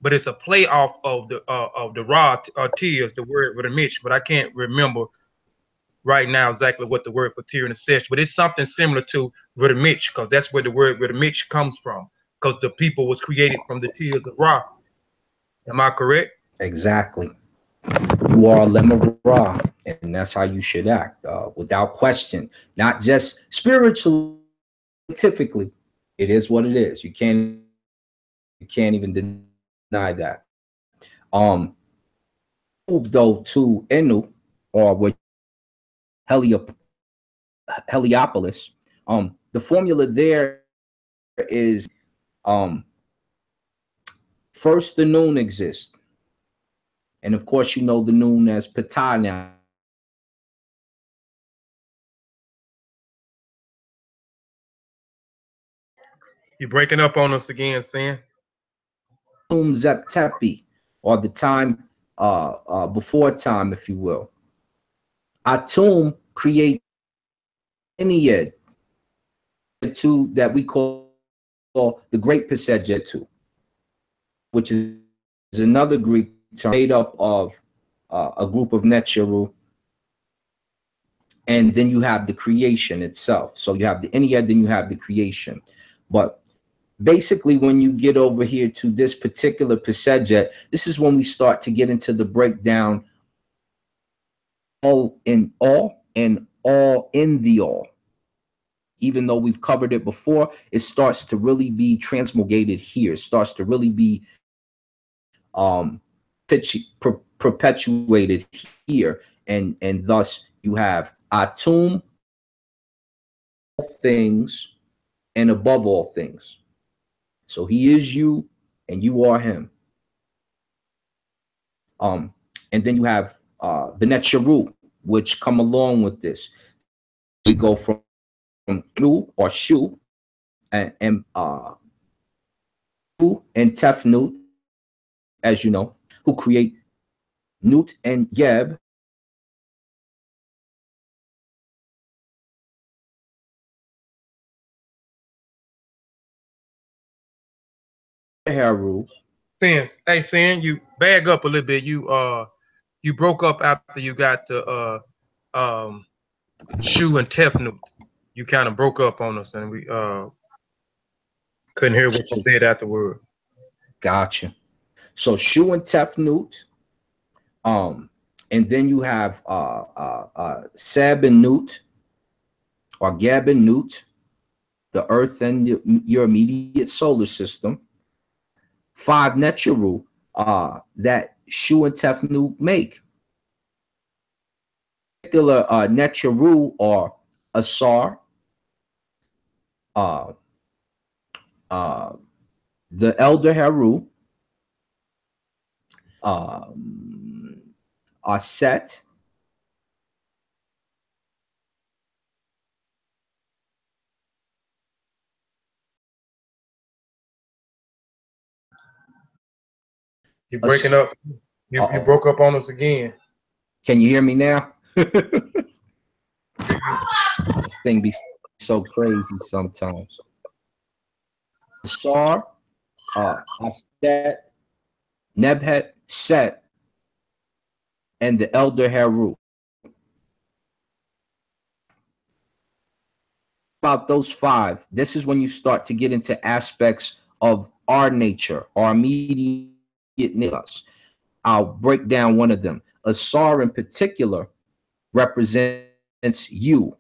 Speaker 2: but it's a play off of the Ra tears, the word remich, but I can't remember right now exactly what the word for tear in the sesh, but it's something similar to remich because that's where the word remich comes from. because the people was created from the tears of Ra. Am I correct?
Speaker 1: Exactly. You are a limb of Ra, and that's how you should act, without question. Not just spiritually, scientifically. It is what it is. You can't even deny that. Um, Move though to Enu, or what Heliopolis. The formula there is, um, first the noon exists, and of course you know the noon as Ptah now.
Speaker 2: You breaking up on us again, Sin.
Speaker 1: Zep Tepi, or the time before time, if you will. Atum create Ennead, two that we call the Great Pasejetu, which is another Greek term made up of a group of Netcheru, and then you have the creation itself. So you have the Ennead, then you have the creation. But basically, when you get over here to this particular Pasejet, this is when we start to get into the breakdown all in all and all in the all. Even though we've covered it before, it starts to really be transmulgated here. It starts to really be um, perpetuated here, and thus you have Atum, all things, and above all things. So he is you, and you are him. And then you have the Netcheru, which come along with this. We go from Lu or Shu and Tefnut, as you know, who create Nut and Yeb. Heru.
Speaker 2: Hey, Sin, you bag up a little bit. You broke up after you got the Shu and Tefnut. You kind of broke up on us, and we couldn't hear what you said afterward.
Speaker 1: Gotcha. So Shu and Tefnut, and then you have Seb and Nut, or Geb and Nut, the Earth and your immediate solar system. 5 Netcheru that Shu and Tefnut make. Particular Netcheru or Asar, the Elder Heru, Aset,
Speaker 2: You breaking up. You broke up on us again.
Speaker 1: Can you hear me now? This thing be so crazy sometimes. Asar, Aset, Nebhet, Set, and the Elder Heru. About those 5, this is when you start to get into aspects of our nature, our immediate niggas. I'll break down one of them. Asar in particular represents you.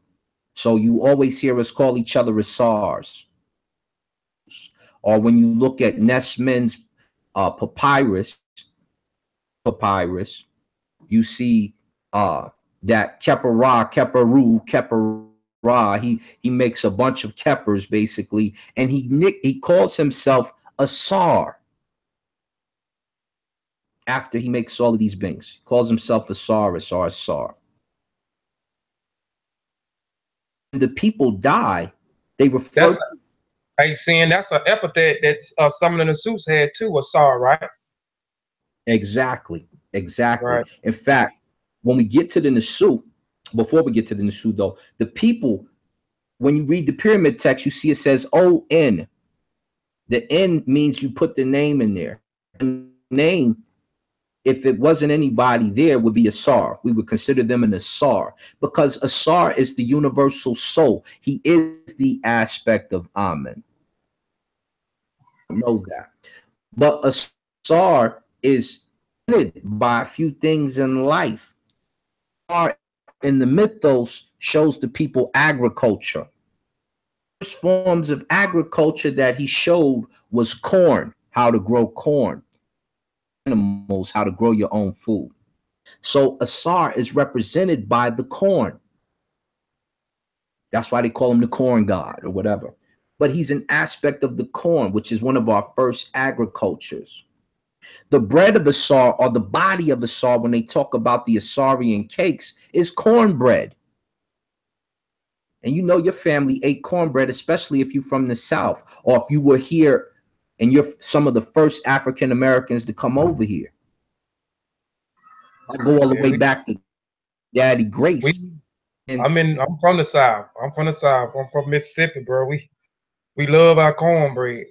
Speaker 1: So you always hear us call each other Asars. Or when you look at Nesman's papyrus, you see that Keperu, he makes a bunch of Kepers basically, and he calls himself Asar. After he makes all of these beings, he calls himself Asar. When the people die, they refer.
Speaker 2: Hey, Sin, that's an epithet that's some of the suits had too. Asar, right?
Speaker 1: Exactly.
Speaker 2: Right.
Speaker 1: In fact, when we get to the Nasu, before we get to the Nasu though, the people, when you read the pyramid text, you see it says O-N. The N means you put the name in there. The name, if it wasn't anybody there, would be Asar. We would consider them an Asar, because Asar is the universal soul. He is the aspect of Amen. know that. But Asar is by a few things in life. Asar in the mythos shows the people agriculture. First forms of agriculture that he showed was corn, how to grow corn, animals, how to grow your own food. So Asar is represented by the corn. That's why they call him the corn god or whatever. But he's an aspect of the corn, which is one of our first agricultures. The bread of Asar, or the body of Asar, when they talk about the Asarian cakes, is cornbread. And you know your family ate cornbread, especially if you're from the South, or if you were here and you're some of the first African Americans to come over here. I go all the way back to Daddy Grace.
Speaker 2: I'm from the South. I'm from the South. I'm from Mississippi, bro. We love our cornbread.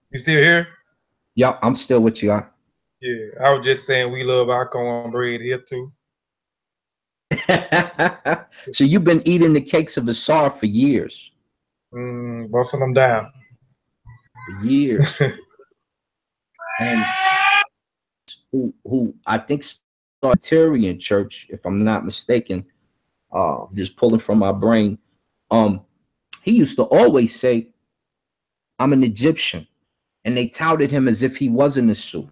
Speaker 2: You still here?
Speaker 1: Yeah, I'm still with you.
Speaker 2: Yeah, I was just saying we love our cornbread here too.
Speaker 1: So you've been eating the cakes of Asar for years.
Speaker 2: Busting them down.
Speaker 1: For years. And who I think Startarian Church, if I'm not mistaken, just pulling from my brain. He used to always say, I'm an Egyptian. And they touted him as if he wasn't a Sioux.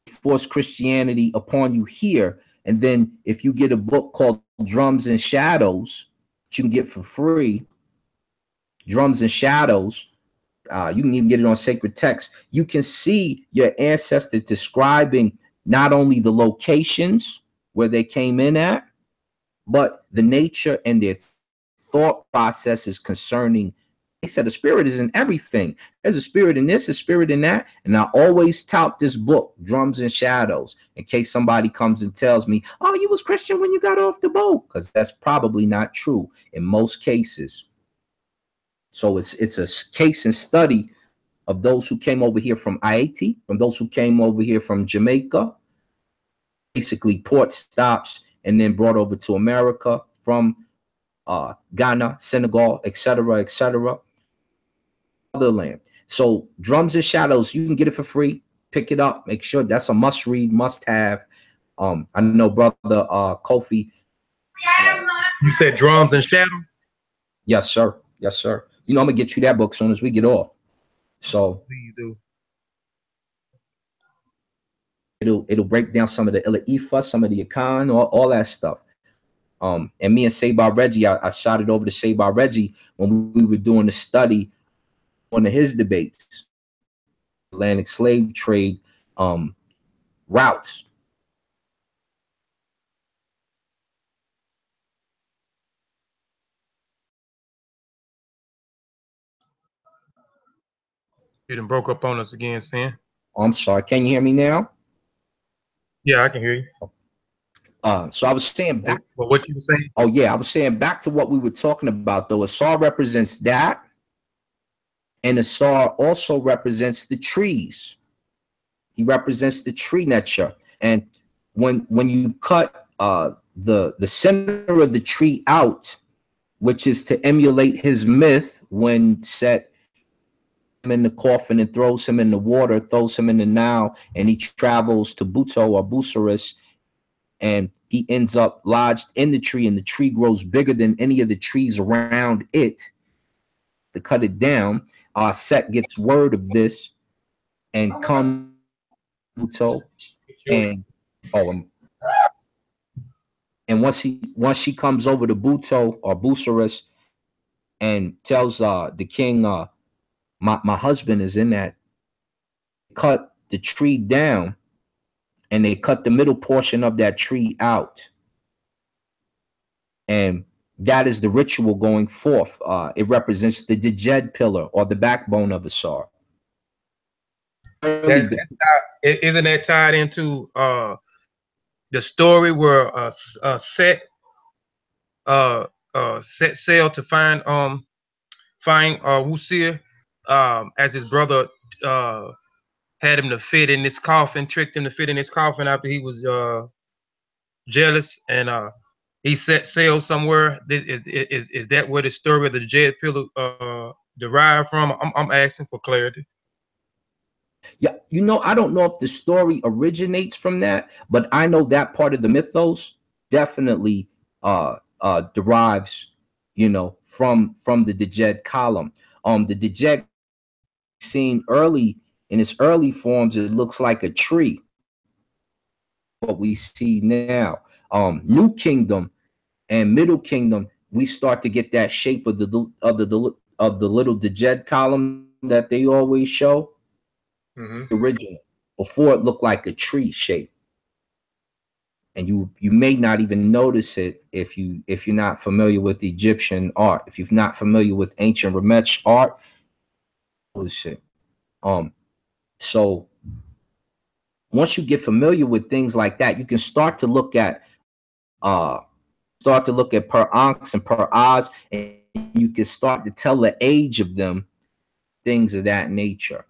Speaker 1: Force Christianity upon you here. And then if you get a book called Drums and Shadows, that you can get for free, Drums and Shadows, you can even get it on Sacred Text. You can see your ancestors describing not only the locations where they came in at, but the nature and their thought processes concerning. They said the spirit is in everything. There's a spirit in this, a spirit in that. And I always tout this book, Drums and Shadows, in case somebody comes and tells me, oh, you was Christian when you got off the boat, because that's probably not true in most cases. So it's a case and study of those who came over here from Haiti, from those who came over here from Jamaica, basically port stops, and then brought over to America from Ghana, Senegal, etc., other land. So Drums and Shadows, you can get it for free. Pick it up. Make sure that's a must read, must have. I know brother Kofi.
Speaker 2: You said Drums and Shadows?
Speaker 1: Yes, sir. Yes, sir. You know I'm gonna get you that book as soon as we get off. So
Speaker 2: please do.
Speaker 1: It'll break down some of the Illa Ifa, some of the Akan, all that stuff. And me and Sabar Reggie, I shot it over to Sabar Reggie when we were doing the study on his debates, Atlantic slave trade routes.
Speaker 2: You done broke up on us again, Sam.
Speaker 1: Oh, I'm sorry. Can you hear me now?
Speaker 2: Yeah, I can hear you.
Speaker 1: So I was saying back.
Speaker 2: Well, what you were saying?
Speaker 1: Oh yeah, I was saying back to what we were talking about though. Asar represents that, and Asar also represents the trees. He represents the tree nature, and when you cut the center of the tree out, which is to emulate his myth when Set him in the coffin and throws him in the water, throws him in the Nile, and he travels to Buto or Busaris, and he ends up lodged in the tree, and the tree grows bigger than any of the trees around it. To cut it down, Set gets word of this and comes to Buto, and and once she comes over to Buto or Busaris and tells the king, my husband is in that, cut the tree down, and they cut the middle portion of that tree out. And that is the ritual going forth. It represents the Djed pillar or the backbone of Asar.
Speaker 2: Isn't that tied into the story where Set sailed to find Wusir, as his brother had him to fit in this coffin, tricked him to fit in his coffin after he was jealous and he set sail somewhere. Is that where the story of the Jed pillar derived from? I'm asking for clarity.
Speaker 1: Yeah, I don't know if the story originates from that, but I know that part of the mythos definitely derives, from the Djed column. The Djed seen early in its early forms, it looks like a tree. What we see now, New Kingdom and Middle Kingdom, we start to get that shape of the little Djed column that they always show.
Speaker 2: Mm-hmm.
Speaker 1: Original, before it looked like a tree shape, and you may not even notice it if you're not familiar with Egyptian art. If you're not familiar with ancient Ramesh art, notice it. So once you get familiar with things like that, you can start to look at per ankhs and per ahs, and you can start to tell the age of them, things of that nature.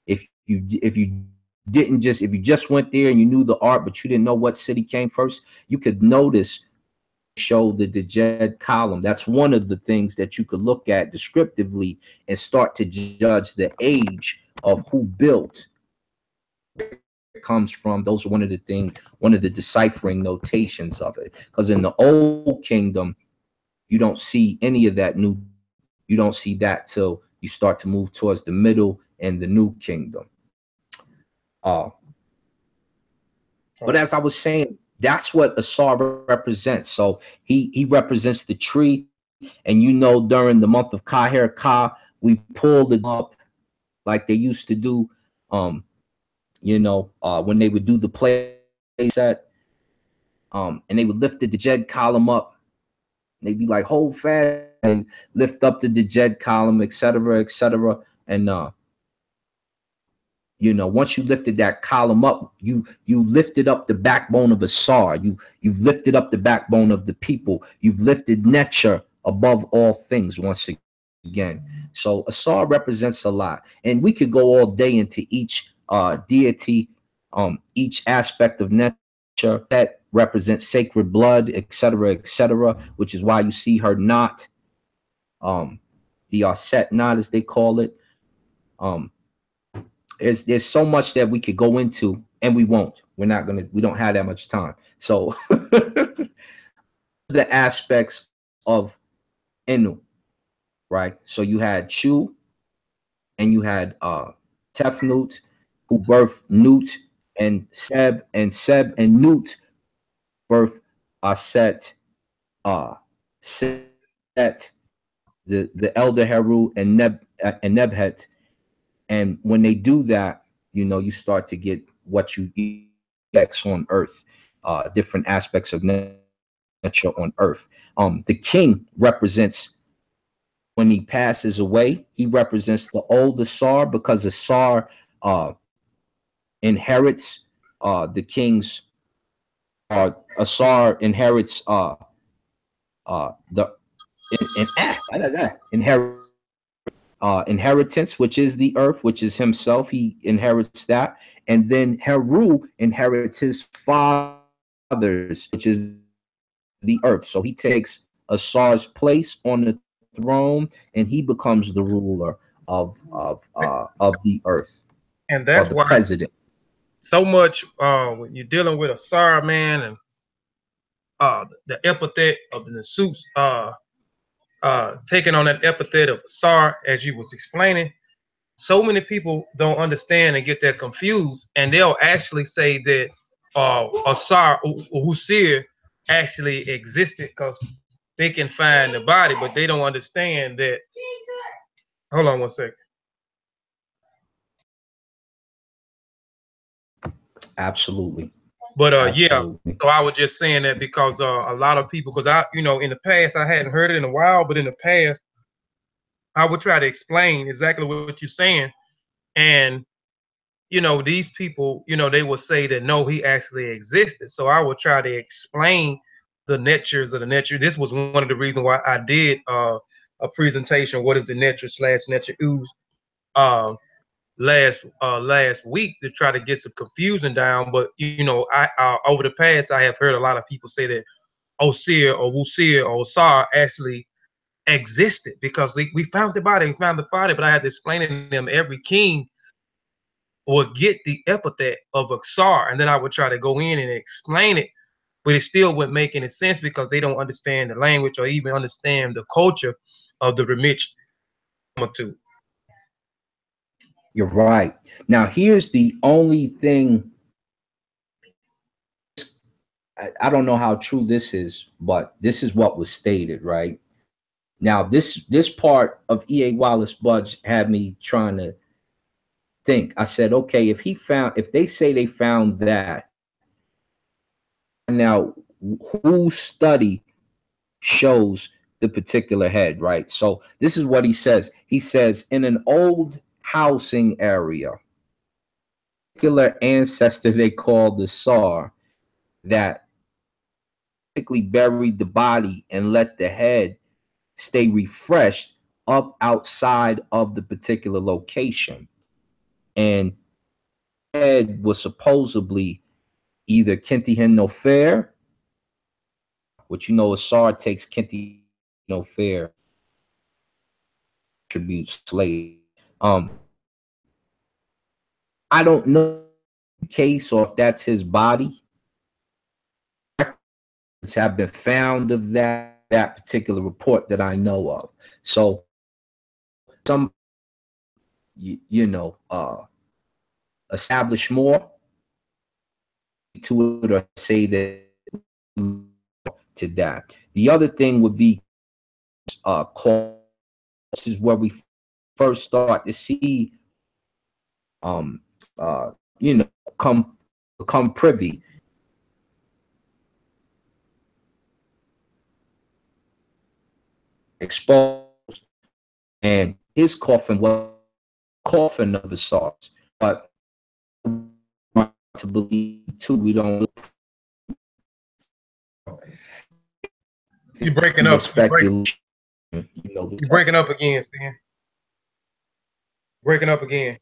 Speaker 1: If you just went there and you knew the art, but you didn't know what city came first, you could notice show the Djed column. That's one of the things that you could look at descriptively and start to judge the age of who built, where it comes from. Those are one of the deciphering notations of it. Because in the old kingdom, you don't see any of that new. You don't see that till you start to move towards the middle and the new kingdom. But as I was saying, that's what Asar represents. So he represents the tree, and during the month of Kahir Ka, we pulled it up like they used to do. When they would do the play set, and they would lift the Djed column up. They'd be like, hold fast, and lift up the Djed column, etc., etc. And once you lifted that column up, you lifted up the backbone of Asar. You've lifted up the backbone of the people. You've lifted nature above all things once again. So Asar represents a lot, and we could go all day into each deity, each aspect of nature that represents sacred blood, etc., which is why you see her knot, the Aset knot, as they call it. There's so much that we could go into, and we won't. We don't have that much time. So the aspects of Enu, right? So you had Shu, and you had Tefnut, who birthed Nut and Seb and Nut birthed Aset, Set, the elder Heru, and Nebhet. And when they do that, you start to get what you expect on Earth, different aspects of nature on Earth. The king represents, when he passes away, he represents the old Asar, because Asar inherits the king's. Asar inherits the inherit inheritance, which is the earth, which is himself. He inherits that, and then Heru inherits his father's, which is the earth. So he takes Asar's place on the throne, and he becomes the ruler of the earth,
Speaker 2: And
Speaker 1: or
Speaker 2: that's
Speaker 1: the
Speaker 2: why
Speaker 1: president.
Speaker 2: so much when you're dealing with Asar, man, and the epithet of the Nasuks, taking on that epithet of Asar, as you was explaining. So many people don't understand and get that confused, and they'll actually say that Asar Husir actually existed because they can find the body, but they don't understand that. Hold on one second.
Speaker 1: Absolutely.
Speaker 2: But yeah,
Speaker 1: Absolutely.
Speaker 2: so I was just saying that because a lot of people, because in the past I hadn't heard it in a while, but in the past I would try to explain exactly what you're saying, and these people, they would say that no, he actually existed. So I would try to explain the natures of the nature. This was one of the reasons why I did a presentation. What is the nature / nature ooze? last week to try to get some confusion down. But you know, I over the past I have heard a lot of people say that Osir or Wusir or Osar actually existed because we found the body, we found the body, but I had to explain to them every king would get the epithet of Aksar, and then I would try to go in and explain it, but it still wouldn't make any sense because they don't understand the language or even understand the culture of the Remich Matu.
Speaker 1: You're right. Now, here's the only thing. I don't know how true this is, but this is what was stated, right? Now, this part of E.A. Wallace Budge had me trying to think. I said, okay, if they say they found that, now whose study shows the particular head, right? So this is what he says. He says, in an old housing area, particular ancestor they called the Tsar that basically buried the body and let the head stay refreshed up outside of the particular location. And head was supposedly either Kintihen no Fair, which you know a Tsar takes Kintihen no Fair tribute slave. I don't know the case or if that's his body. Records have been found of that particular report that I know of. So some establish more to it or say that to that. The other thing would be this is where we first start to see you know become privy exposed, and his coffin was a coffin of the sorts, but to believe too we don't.
Speaker 2: You're breaking up.
Speaker 1: Speculation.
Speaker 2: You're breaking up again, Stan. Breaking up again.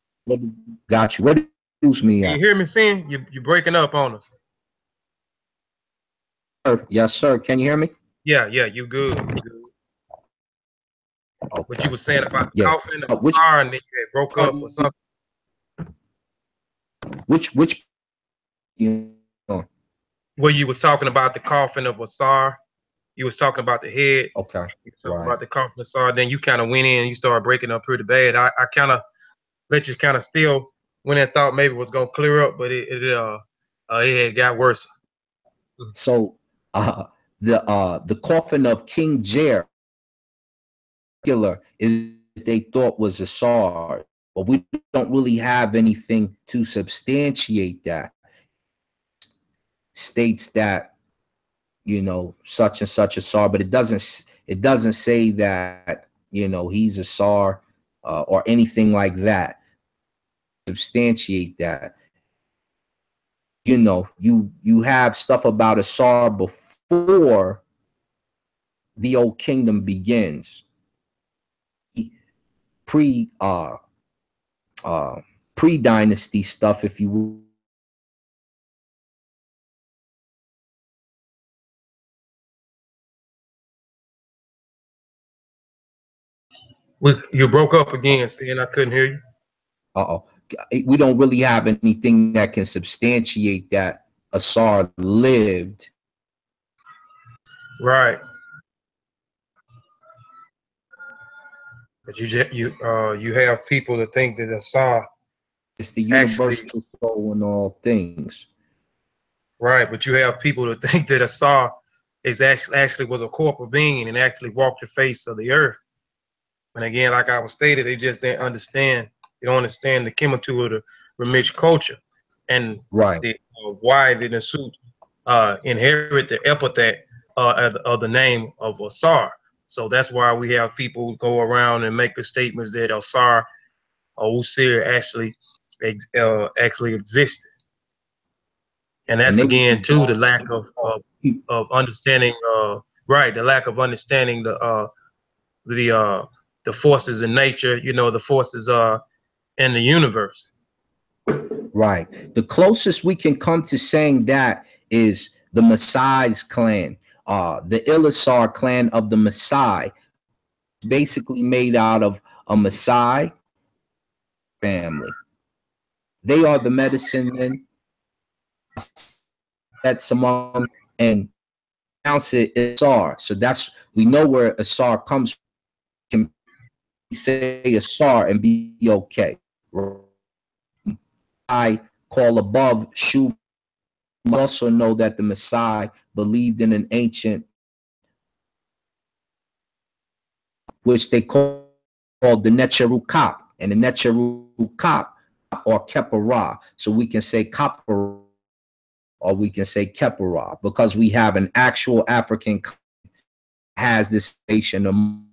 Speaker 1: Got you. Where do you lose me at?
Speaker 2: Can you hear me, Stan? You're breaking up on us.
Speaker 1: Yes, sir. Can you hear me?
Speaker 2: Yeah, you good. You good.
Speaker 1: Okay.
Speaker 2: What you were saying about the coffin of the Tsar, and then you broke up or something.
Speaker 1: Which
Speaker 2: Where you was talking about the coffin of a Tsar, you was talking about the head.
Speaker 1: Okay.
Speaker 2: You was talking about the coffin of Tsar, then you kind of went in and you started breaking up pretty bad. I kind of let you kind of still when I thought maybe it was gonna clear up, but it had got worse.
Speaker 1: So the coffin of King Jair is they thought was a Tsar, but we don't really have anything to substantiate that. States that such and such a Tsar, but it doesn't say that he's a Tsar or anything like that. Substantiate that. You have stuff about a Tsar before the Old Kingdom begins. Pre-dynasty stuff, if you will.
Speaker 2: You broke up again, saying I couldn't hear you.
Speaker 1: We don't really have anything that can substantiate that a Tsar lived.
Speaker 2: Right. But you have people that think that a Tsar
Speaker 1: is the universal soul in all things.
Speaker 2: Right, but you have people that think that a Tsar is actually was a corporal being and actually walked the face of the earth. And again, like I was stated, they just didn't understand. They don't understand the chemical of the Remich culture and
Speaker 1: right.
Speaker 2: Why did Nasut inherit the epithet of the name of Asar. So that's why we have people go around and make the statements that Asar or Usir actually existed. And that's again too the lack of understanding. Right, the lack of understanding the forces in nature. The forces in the universe.
Speaker 1: Right. The closest we can come to saying that is the Maasai's clan, the Ilisar clan of the Maasai, basically made out of a Maasai family. They are the medicine men. That's among and pronounce it Asar. So that's we know where Asar comes from. Can say Asar and be okay. I call above Shu. Also know that the Messiah believed in an ancient, which they called the Necheru Kap, and the Necheru Kap or Kepara. So we can say Kapara or we can say Kepara because we have an actual African has this station,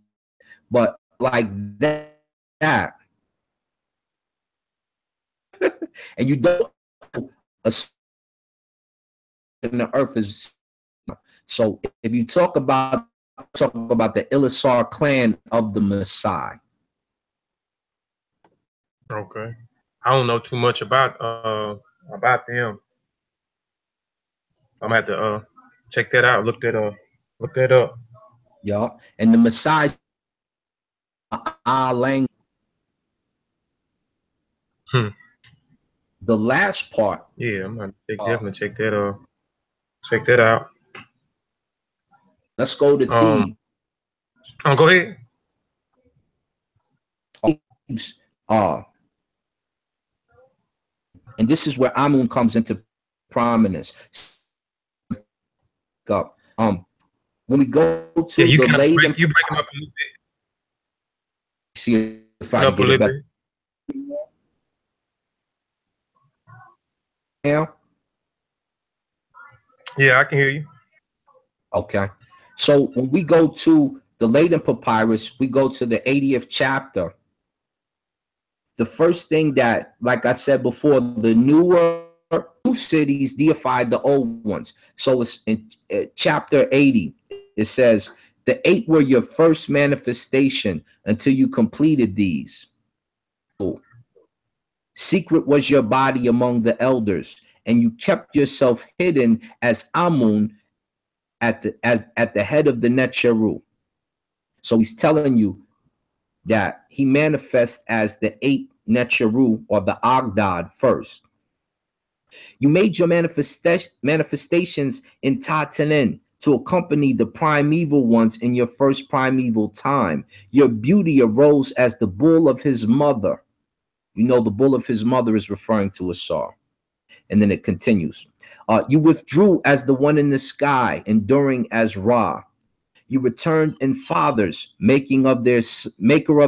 Speaker 1: but like that, and you don't in the earth is so. If you talk about the Ilisar clan of the Maasai.
Speaker 2: Okay. I don't know too much about them. I'm gonna have to check that out. Look that up.
Speaker 1: Yeah, and the Maasai language.
Speaker 2: Hmm.
Speaker 1: The last part.
Speaker 2: Yeah, I'm gonna definitely check that out.
Speaker 1: Let's go to Thebes.
Speaker 2: Oh, go ahead.
Speaker 1: And this is where Amun comes into prominence. When we go to
Speaker 2: you
Speaker 1: the late,
Speaker 2: you breaking up a little bit.
Speaker 1: See if I can get it better. Now?
Speaker 2: Yeah, I can hear you.
Speaker 1: Okay. So when we go to the Laden Papyrus, we go to the 80th chapter. The first thing that, like I said before, the new cities deified the old ones. So it's in chapter 80. It says, the 8 were your first manifestation until you completed these. Secret was your body among the elders, and you kept yourself hidden as Amun at the head of the Netcheru. So he's telling you that he manifests as the 8 Netcheru or the Agdad first. You made your manifestations in Tatanen to accompany the primeval ones in your first primeval time. Your beauty arose as the bull of his mother. You know, the bull of his mother is referring to Asar. And then it continues. You withdrew as the one in the sky, enduring as Ra. You returned in fathers, maker of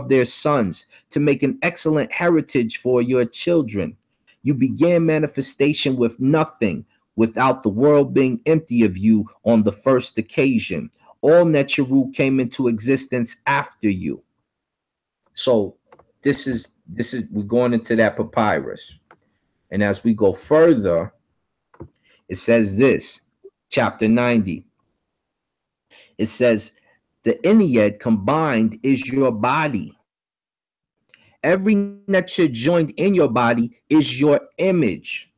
Speaker 1: their sons, to make an excellent heritage for your children. You began manifestation with nothing, without the world being empty of you on the first occasion. All Netcheru came into existence after you. So this is we're going into that papyrus. And as we go further, it says this, chapter 90. It says, the Ennead combined is your body. Every Netcher joined in your body is your image.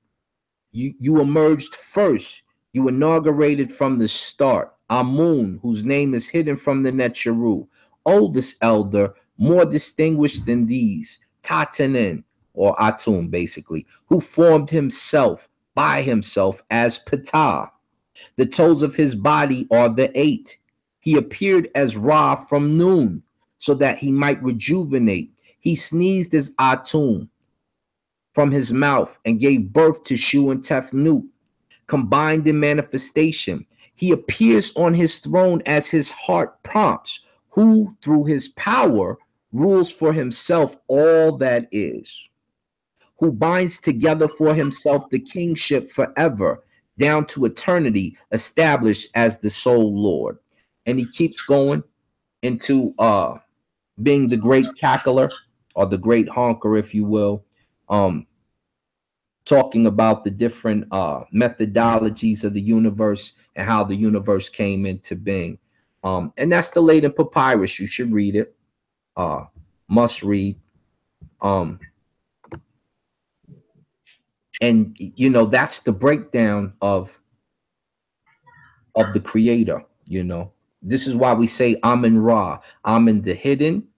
Speaker 1: You emerged first. You inaugurated from the start. Amun, whose name is hidden from the Netcheru, oldest elder, more distinguished than these, Tatanen, or Atum, basically, who formed himself by himself as Ptah. The toes of his body are the 8. He appeared as Ra from noon, so that he might rejuvenate. He sneezed as Atum from his mouth and gave birth to Shu and Tefnut, combined in manifestation. He appears on his throne as his heart prompts, who through his power rules for himself all that is, who binds together for himself the kingship forever, down to eternity, established as the sole Lord. And he keeps going into being the great cackler or the great honker, if you will, talking about the different methodologies of the universe and how the universe came into being. And that's the Laden Papyrus. You should read it. Must read. And you know, that's the breakdown of the creator. You know, this is why we say Amun Ra. Amun the hidden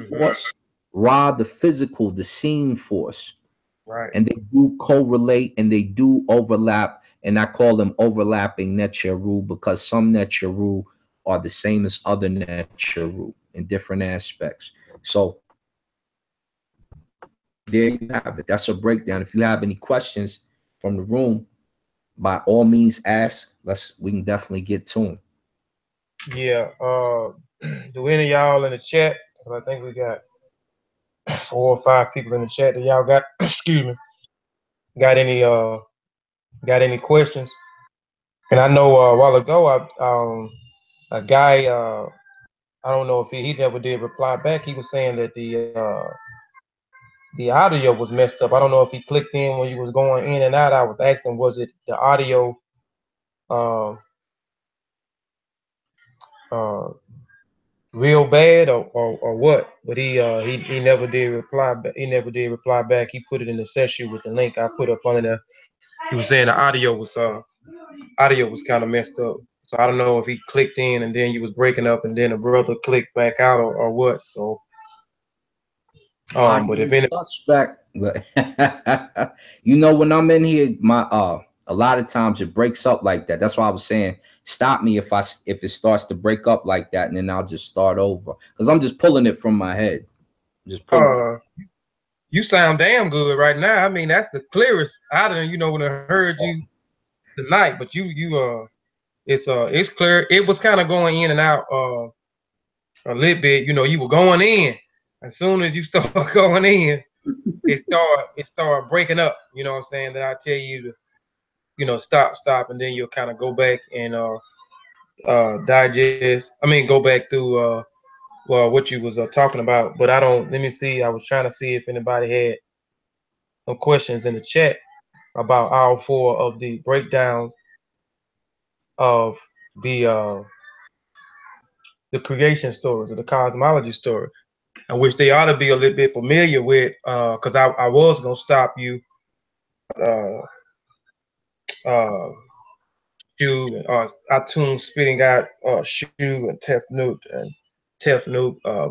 Speaker 1: force, Ra the physical, the seen force.
Speaker 2: Right.
Speaker 1: And they do correlate and they do overlap. And I call them overlapping Netcheru because some Netcheru are the same as other Netcheru in different aspects. So there you have it. That's a breakdown. If you have any questions from the room, by all means ask. We can definitely get to them.
Speaker 2: Yeah. Do any of y'all in the chat? 'Cause I think we got 4 or 5 people in the chat. That y'all got excuse me. Got any questions? And I know a while ago, a guy, I don't know if he never did reply back. He was saying that the audio was messed up. I don't know if he clicked in when you was going in and out. I was asking, was it the audio, uh, uh, real bad or what? But he never did reply back. He never did reply back. He put it in the session with the link I put up under there. He was saying the audio was kind of messed up. So I don't know if he clicked in and then you was breaking up and then the brother clicked back out or what. So but if
Speaker 1: Audio
Speaker 2: any
Speaker 1: suspect. You know, when I'm in here, a lot of times it breaks up like that. That's why I was saying stop me if it starts to break up like that, and then I'll just start over. Because I'm just pulling it from my head. Just pulling it.
Speaker 2: you sound damn good right now. I mean, that's the clearest out of when I heard you tonight. But it's clear. It was kind of going in and out a little bit. You were going in. As soon as you start going in, it start breaking up. You know what I'm saying? Then I tell you to stop, and then you'll kind of go back and digest. I mean, go back through well what you was talking about. But I don't. Let me see. I was trying to see if anybody had some questions in the chat about all 4 of the breakdowns of the the creation stories or the cosmology story, and which they ought to be a little bit familiar with, because I was gonna stop you, uh, uh, Shu, Atum spitting out Shu and Tefnut,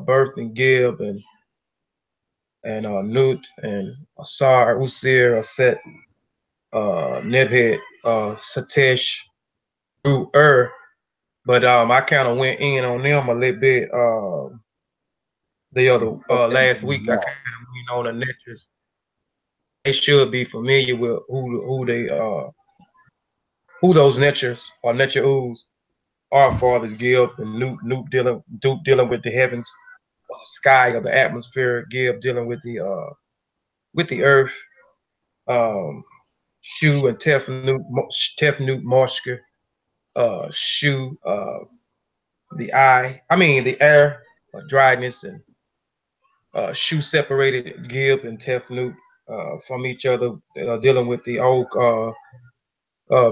Speaker 2: Birth and Gib and Nut and Asar, Usir, Aset, Nebhet, Satesh, Ru, but I kind of went in on them a little bit the other last week. I kind of went on the Netris. They should be familiar with who those Netchers or Netchers are. Fathers Gib and Newt dealing with the heavens, or the sky, or the atmosphere. Gib dealing with the earth. Um, Shu and Tefnut Moshka. Shu, the eye. I mean the air, dryness, and Shu separated Gib and Tefnut from each other, dealing with the old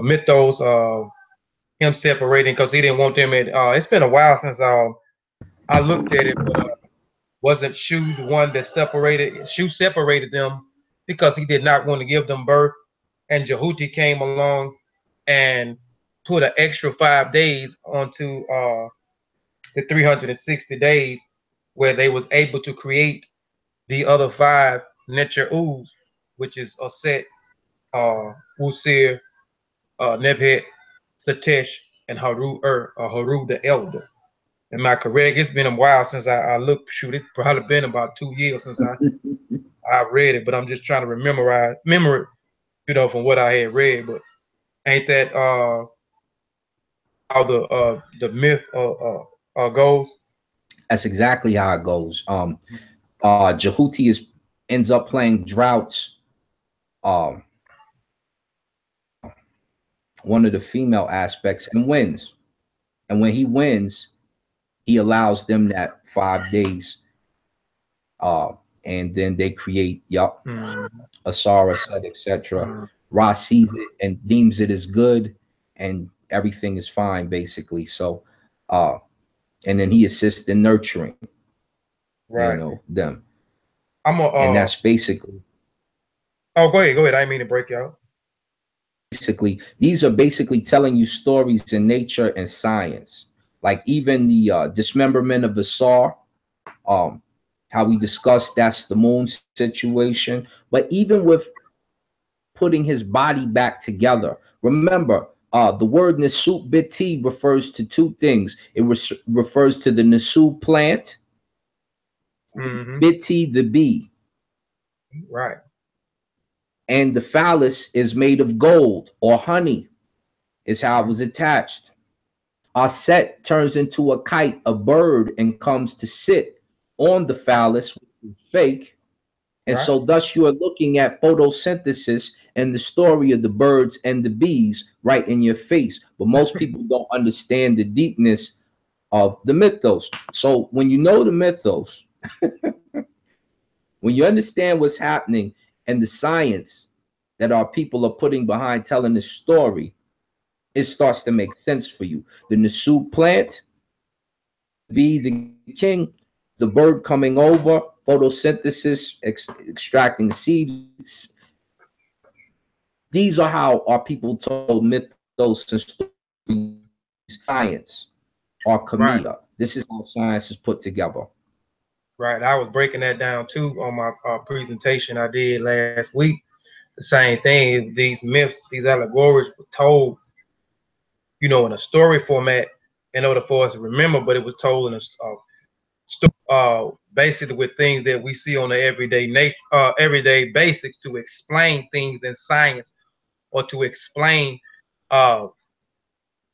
Speaker 2: mythos of him separating because he didn't want them at. It's been a while since I looked at it, but wasn't Shu the one that separated? Shu separated them because he did not want to give them birth, and Jehuti came along and put an extra 5 days onto the 360 days where they was able to create the other 5 Necher Uz, which is Aset, Usir, Nebhet, Satesh, and Haru or Haru the Elder. Am I correct? It's been a while since I looked. Shoot, it's probably been about 2 years since I read it, but I'm just trying to remember it, from what I had read. But ain't that how the myth goes?
Speaker 1: That's exactly how it goes. Jehuti ends up playing droughts. One of the female aspects and wins. And when he wins, he allows them that 5 days. And then they create Asara said, etc. Ra sees it and deems it as good, and everything is fine, basically. So and then he assists in nurturing,
Speaker 2: right,
Speaker 1: them.
Speaker 2: I'm a
Speaker 1: and that's basically
Speaker 2: Oh, go ahead, go ahead. I didn't mean to break you out.
Speaker 1: Basically, these are basically telling you stories in nature and science, like even the dismemberment of the Tsar, um, how we discussed that's the moon situation. But even with putting his body back together, remember, the word Nasut Biti refers to two things. It refers to the Nasu plant, Biti the bee,
Speaker 2: Right.
Speaker 1: and the phallus is made of gold or honey, is how it was attached. Aset turns into a kite, a bird, and comes to sit on the phallus, which is fake. And
Speaker 2: Right.
Speaker 1: so, thus, you are looking at photosynthesis and the story of the birds and the bees right in your face. But most people don't understand the deepness of the mythos. So, when you know the mythos, when you understand what's happening and the science that our people are putting behind telling the story, it starts to make sense for you. The Nasu plant, be the king, the bird coming over, photosynthesis, extracting the seeds. These are how our people told mythos and stories, science, or
Speaker 2: Right.
Speaker 1: Kamiya. This is how science is put together.
Speaker 2: Right. I was breaking that down too on my presentation I did last week. The same thing. These myths, these allegories, was told, in a story format in order for us to remember, but it was told in a basically with things that we see on the everyday basics to explain things in science or to explain uh,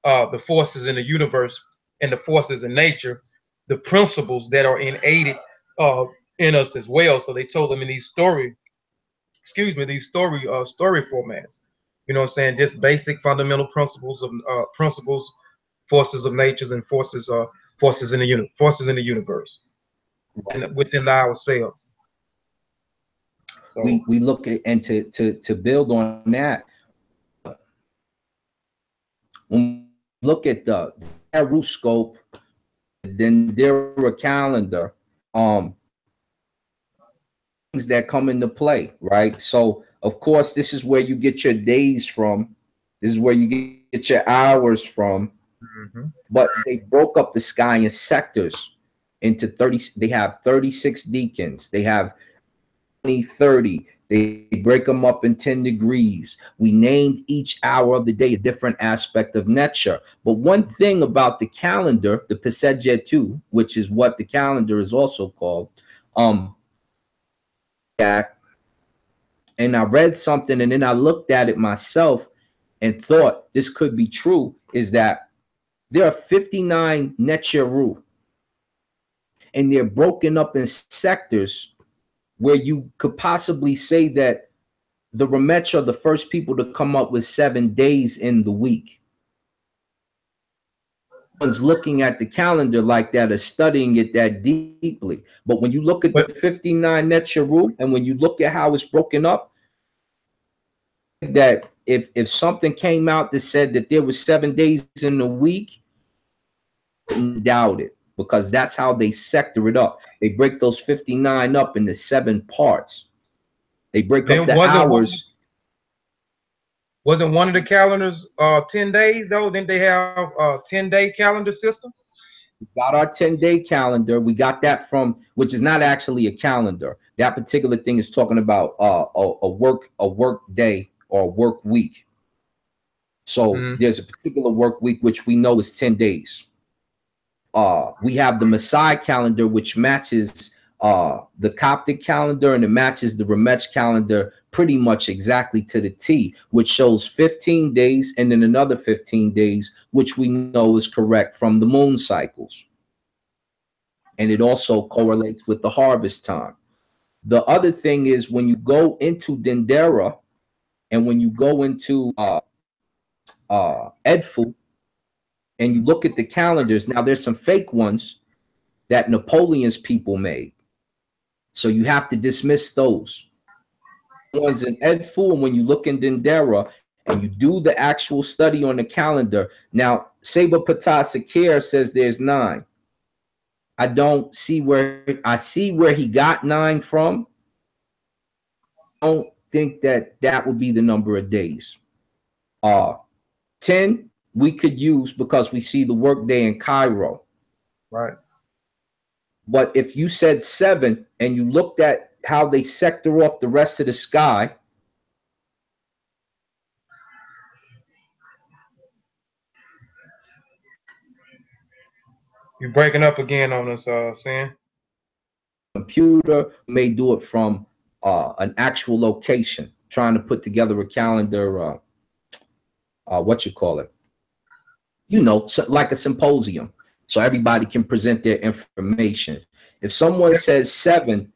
Speaker 2: the forces in the universe and the forces in nature, the principles that are innate uh, in us as well. So they told them in these story formats. You know what I'm saying? Just basic fundamental principles of forces of natures and forces in the universe and within ourselves. So
Speaker 1: We look at, and to build on that, when we look at the Aruscope, then there a calendar, um, things that come into play, right? So of course, this is where you get your days from. This is where you get your hours from. But they broke up the sky in sectors into 30. They have 36 deacons. They have 20, 30. They break them up in 10 degrees. We named each hour of the day a different aspect of nature. But one thing about the calendar, the Pesejetu, which is what the calendar is also called, that, and I read something and then I looked at it myself and thought this could be true, is that there are 59 Necheru, and they're broken up in sectors where you could possibly say that the Ramesh are the first people to come up with 7 days in the week. One's looking at the calendar like that, or studying it that deeply. But when you look at the 59 Necheru, and when you look at how it's broken up, that if something came out that said that there was 7 days in the week, I wouldn't doubt it, because that's how they sector it up. They break those 59 up into 7 parts. They break up the hours.
Speaker 2: Wasn't one of the calendars 10 days though? Didn't they have a 10-day calendar system?
Speaker 1: We got our 10-day calendar. We got that from, which is not actually a calendar. That particular thing is talking about a work day or a work week. So there's a particular work week which we know is 10 days. We have the Maasai calendar, which matches the Coptic calendar, and it matches the Ramesh calendar pretty much exactly to the T, which shows 15 days and then another 15 days, which we know is correct from the moon cycles. And it also correlates with the harvest time. The other thing is when you go into Dendera and when you go into Edfu and you look at the calendars, now there's some fake ones that Napoleon's people made. So you have to dismiss those. Ones in Edfu, and when you look in Dendera and you do the actual study on the calendar, now Saber Patah Sakir says there's 9. I see where he got 9 from. I don't think that that would be the number of days. 10 we could use because we see the workday in Cairo.
Speaker 2: Right.
Speaker 1: But if you said 7 and you looked at how they sector off the rest of the sky,
Speaker 2: You're breaking up again on us, Sin.
Speaker 1: computer may do it from an actual location, trying to put together a calendar, what you call it, you know, like a symposium, so everybody can present their information. If someone says 7,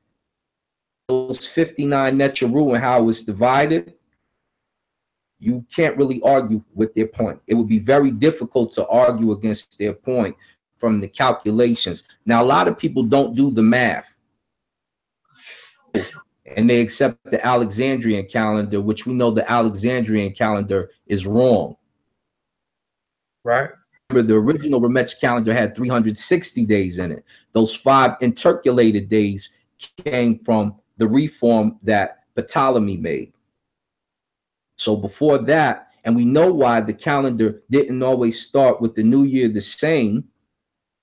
Speaker 1: those 59 Necharu and how it's divided, you can't really argue with their point. It would be very difficult to argue against their point from the calculations. Now, a lot of people don't do the math, and they accept the Alexandrian calendar, which we know the Alexandrian calendar is wrong.
Speaker 2: Right.
Speaker 1: Remember, the original Ramesh calendar had 360 days in it. Those 5 intercalated days came from the reform that Ptolemy made. So before that, and we know why the calendar didn't always start with the new year the same,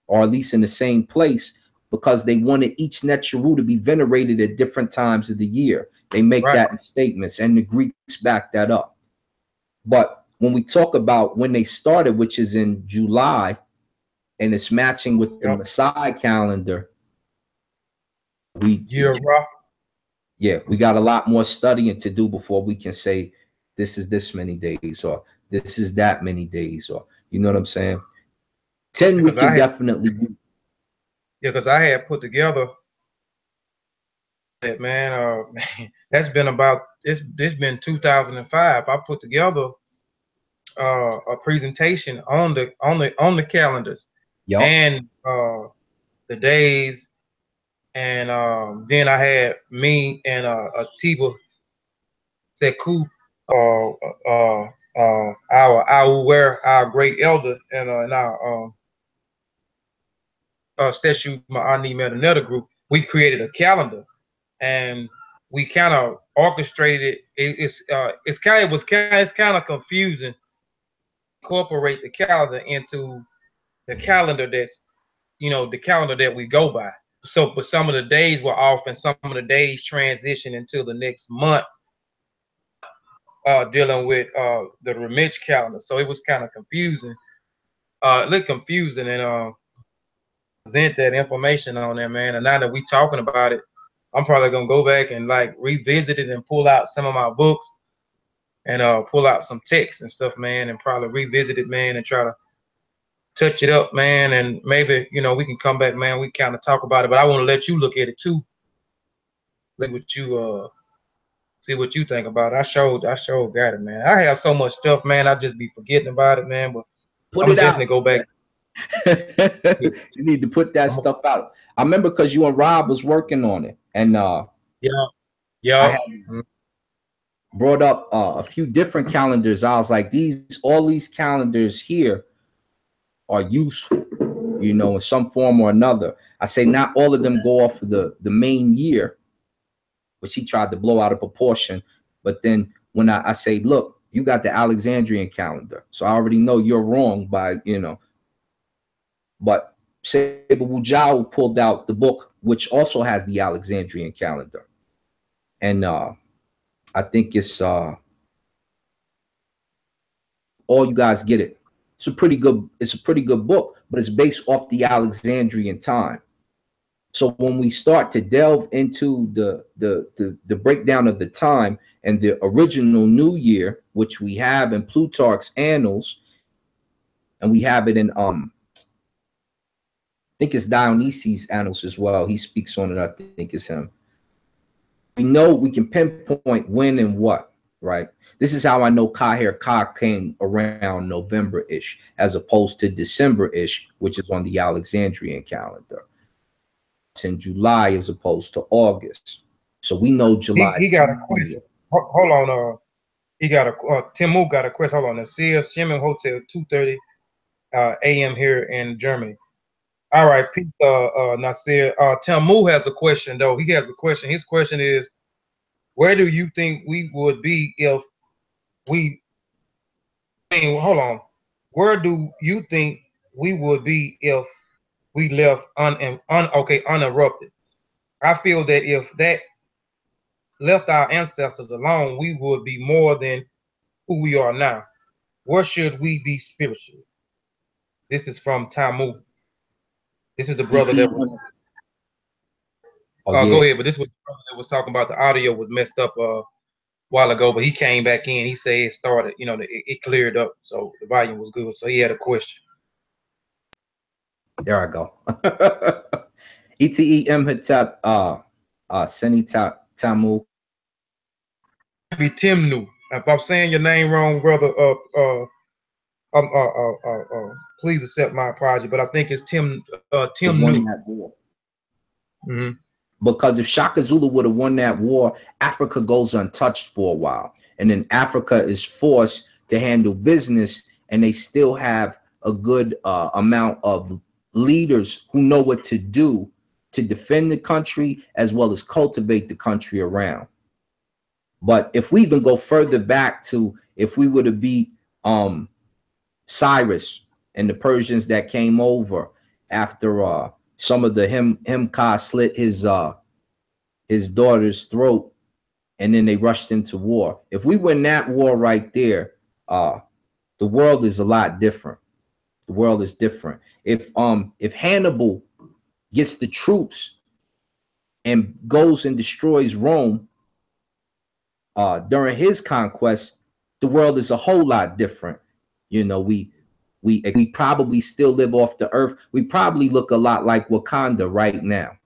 Speaker 1: or at least in the same place, because they wanted each Necharu to be venerated at different times of the year. They make that in statements, and the Greeks back that up. But when we talk about when they started, which is in July, and it's matching with the Masai calendar, we got a lot more studying to do before we can say this is this many days or this is that many days, or you know what I'm saying? 10 we can definitely do.
Speaker 2: Yeah, because I had put together that, man, that's been about this been 2005. I put together a presentation on the calendars and the days, and then I had me and Atiba Sekou, our great elder, and our Seshu Ma'ani Metaneta group. We created a calendar, and we kind of orchestrated it. It's kind of confusing. Incorporate the calendar into the calendar that's, you know, the calendar that we go by. So, but some of the days were off, and some of the days transition into the next month, dealing with the Ramich calendar. So it was kind of confusing. It looked confusing, and present that information on there, man. And now that we talking about it, I'm probably gonna go back and like revisit it and pull out some of my books and pull out some text and stuff, man, and probably revisit it, man, and try to touch it up, man. And maybe, you know, we can come back, man. We kind of talk about it, but I want to let you look at it too. Look what you see what you think about it. I showed got it, man. I have so much stuff, man. I just be forgetting about it, man. But
Speaker 1: Put
Speaker 2: I'm
Speaker 1: it
Speaker 2: definitely
Speaker 1: out.
Speaker 2: Go back.
Speaker 1: You need to put that stuff out. I remember because you and Rob was working on it, and I had brought up a few different calendars. I was like, all these calendars here are useful, you know, in some form or another. I say not all of them go off of the main year, which he tried to blow out of proportion. But then when I say, look, you got the Alexandrian calendar, so I already know you're wrong by, you know. But Seba Wujau pulled out the book, which also has the Alexandrian calendar. And I think it's all you guys get it. It's a pretty good book, but it's based off the Alexandrian time. So when we start to delve into the breakdown of the time and the original New Year, which we have in Plutarch's Annals, and we have it in I think it's Dionysius' Annals as well. He speaks on it. I think it's him. We know we can pinpoint when and what, right? This is how I know Kahir Ka came around November-ish as opposed to December-ish, which is on the Alexandrian calendar. It's in July as opposed to August. So we know July.
Speaker 2: He got a question. Hold on. He got a Timu got a question. Hold on. Nasir Shemin Hotel, 2:30 a.m. here in Germany. All right, Nasir. Timu has a question though. He has a question. His question is, where do you think we would be if we? I mean, hold on. Where do you think we would be if we left uninterrupted? I feel that if that left our ancestors alone, we would be more than who we are now. Where should we be spiritually? This is from Tamu. This is the brother that was.
Speaker 1: Oh yeah.
Speaker 2: Go ahead, but this was the brother that was talking about the audio was messed up a while ago, but he came back in. He said it started, it cleared up, so the volume was good. So he had a question.
Speaker 1: There I go. ETEM Hatep Seni Tamu.
Speaker 2: Be Timnu. If I'm saying your name wrong, brother, please accept my apology. But I think it's Timnu. Mm-hmm.
Speaker 1: Because if Shaka Zulu would have won that war, Africa goes untouched for a while. And then Africa is forced to handle business, and they still have a good amount of leaders who know what to do to defend the country as well as cultivate the country around. But if we even go further back to if we were to beat Cyrus and the Persians that came over after some of the Himka slit his daughter's throat, and then they rushed into war. If we win that war right there, the world is a lot different. The world is different. If Hannibal gets the troops and goes and destroys Rome during his conquest, the world is a whole lot different. You know, we probably still live off the earth. We probably look a lot like Wakanda right now.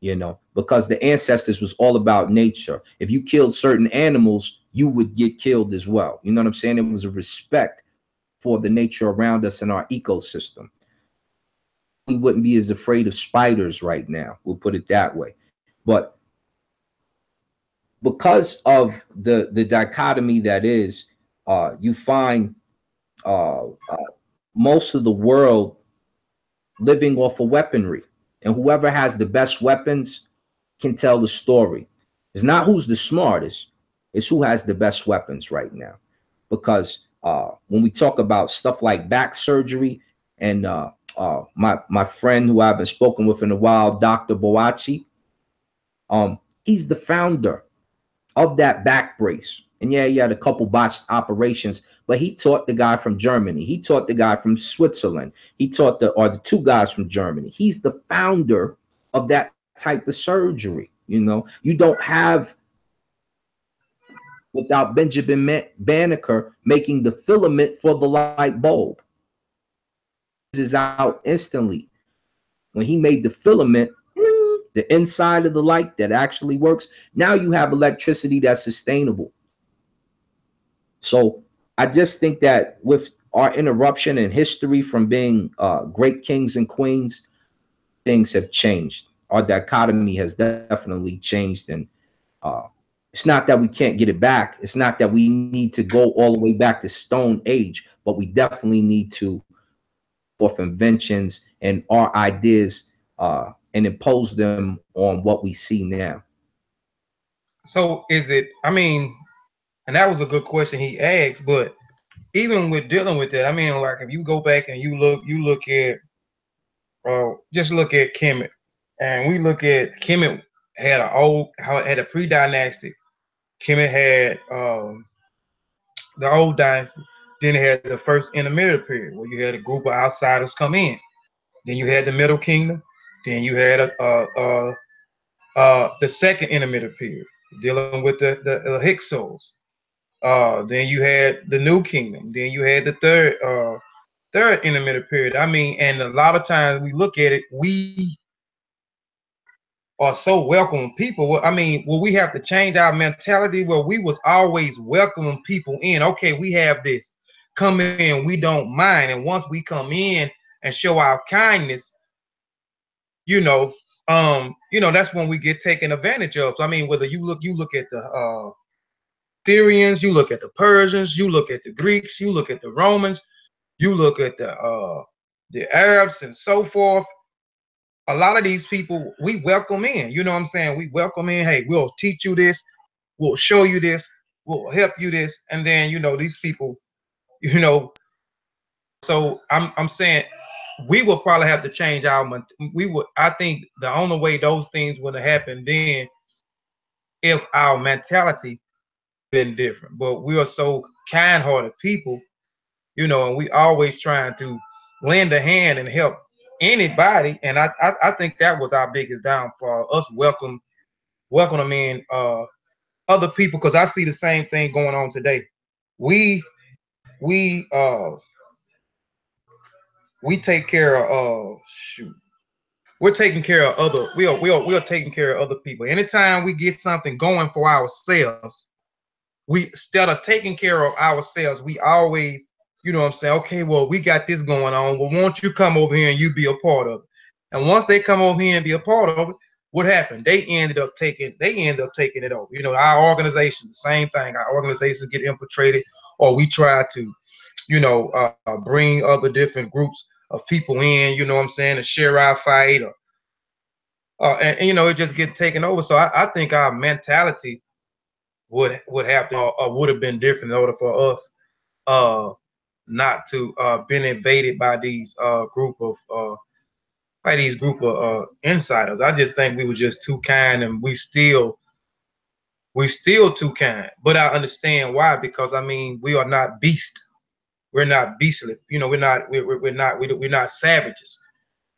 Speaker 1: You know, because the ancestors was all about nature. If you killed certain animals, you would get killed as well. You know what I'm saying? It was a respect for the nature around us and our ecosystem. We wouldn't be as afraid of spiders right now. We'll put it that way. But because of the dichotomy that is, you find most of the world living off of weaponry. And whoever has the best weapons can tell the story. It's not who's the smartest, it's who has the best weapons right now. Because when we talk about stuff like back surgery, and my friend who I haven't spoken with in a while, Dr. Boachi, he's the founder of that back brace. And yeah, he had a couple botched operations, but he taught the guy from Germany. He taught the guy from Switzerland. He taught the two guys from Germany. He's the founder of that type of surgery. You know, you don't have without Benjamin Banneker making the filament for the light bulb. This is out instantly. When he made the filament, the inside of the light that actually works, now you have electricity that's sustainable. So I just think that with our interruption in history from being great kings and queens, things have changed. Our dichotomy has definitely changed. And it's not that we can't get it back. It's not that we need to go all the way back to Stone Age, but we definitely need to forth inventions and our ideas and impose them on what we see now.
Speaker 2: So is it, I mean, and that was a good question he asked, but even with dealing with that, I mean, like if you go back and you look at, just look at Kemet, and we look at Kemet had a pre-dynastic. Kemet had the old dynasty. Then it had the first intermediate period where you had a group of outsiders come in. Then you had the Middle Kingdom. Then you had the second intermediate period dealing with the Hyksos. Then you had the New Kingdom. Then you had the third intermediate period. I mean, and a lot of times we look at it, we are so welcoming people. I mean, will we have to change our mentality where we was always welcoming people in? Okay, we have this. Come in, we don't mind. And once we come in and show our kindness, that's when we get taken advantage of. So, I mean, whether you look at the Syrians, you look at the Persians, you look at the Greeks, you look at the Romans, you look at the Arabs and so forth. A lot of these people we welcome in. You know what I'm saying? We welcome in. Hey, we'll teach you this. we'll show you this, we'll help you this, and then these people, you know. So I'm saying we will probably have to change our. We would. I think the only way those things would have happened then if our mentality been different. But we are so kind-hearted people, and we always trying to lend a hand and help anybody. And I think that was our biggest downfall. Us welcome them in other people, because I see the same thing going on today. We we uh we take care of shoot. We're taking care of other. We are taking care of other people. Anytime we get something going for ourselves, we instead of taking care of ourselves, we always, what I'm saying, okay, well, we got this going on. Well, won't you come over here and you be a part of it? And once they come over here and be a part of it, what happened? They end up taking it over. Our organization, the same thing. Our organizations get infiltrated, or we try to, bring other different groups of people in, what I'm saying, to share our fight, or and it just get taken over. So I think our mentality would have to would have been different in order for us not to been invaded by these group of insiders. I just think we were just too kind, and we still too kind. But I understand why, because I mean, we are not beasts. We're not beastly. We're not savages.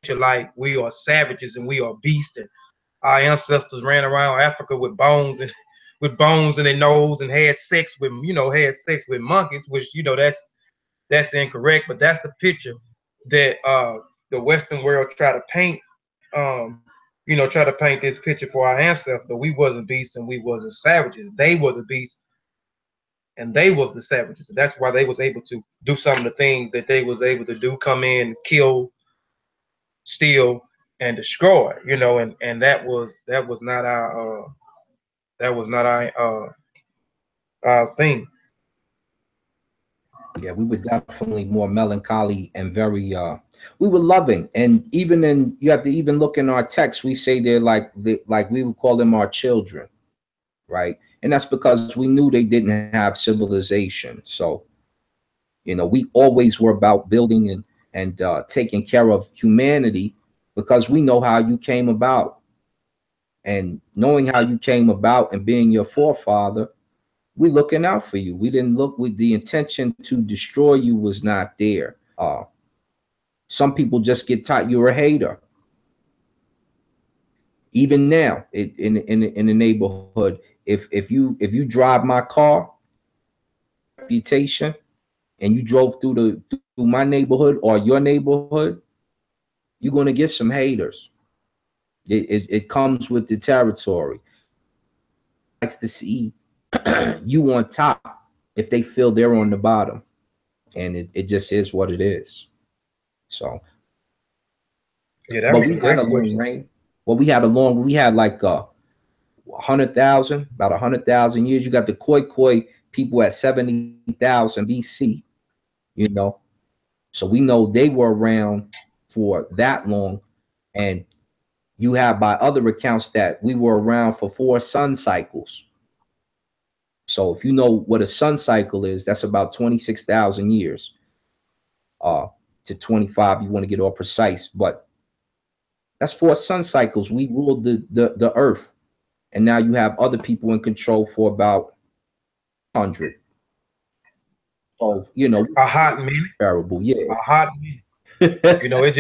Speaker 2: Like, we are savages and we are beasts. And our ancestors ran around Africa with bones and in their nose, and had sex with monkeys, which that's incorrect. But that's the picture that the Western world try to paint. Try to paint this picture for our ancestors, but we wasn't beasts and we wasn't savages. They were the beasts and they was the savages. And that's why they was able to do some of the things that they was able to do: come in, kill, steal, and destroy. And that was not our thing.
Speaker 1: Yeah, we were definitely more melancholy and very we were loving. And even in, you have to even look in our text, we say they're like we would call them our children, right? And that's because we knew they didn't have civilization. So, we always were about building and taking care of humanity, because we know how you came about. And knowing how you came about and being your forefather, we looking out for you. We didn't look with the intention to destroy you, was not there. Some people just get taught you're a hater. Even now, in the neighborhood, if you drive my car, reputation, and you drove through my neighborhood or your neighborhood, you're gonna get some haters. It comes with the territory. Likes to see you on top if they feel they're on the bottom, and it just is what it is. So,
Speaker 2: Yeah, that
Speaker 1: but
Speaker 2: was
Speaker 1: we
Speaker 2: a
Speaker 1: had a
Speaker 2: great
Speaker 1: long
Speaker 2: question.
Speaker 1: reign. Well, we had like 100,000, about 100,000 years. You got the Khoi people at 70,000 BC. So we know they were around for that long, and you have by other accounts that we were around for 4 sun cycles. So if you know what a sun cycle is, that's about 26,000 years. To 25, you want to get all precise, but that's 4 sun cycles. We ruled the earth, and now you have other people in control for about 100. So
Speaker 2: A hot minute.
Speaker 1: terrible, yeah.
Speaker 2: A hot minute. It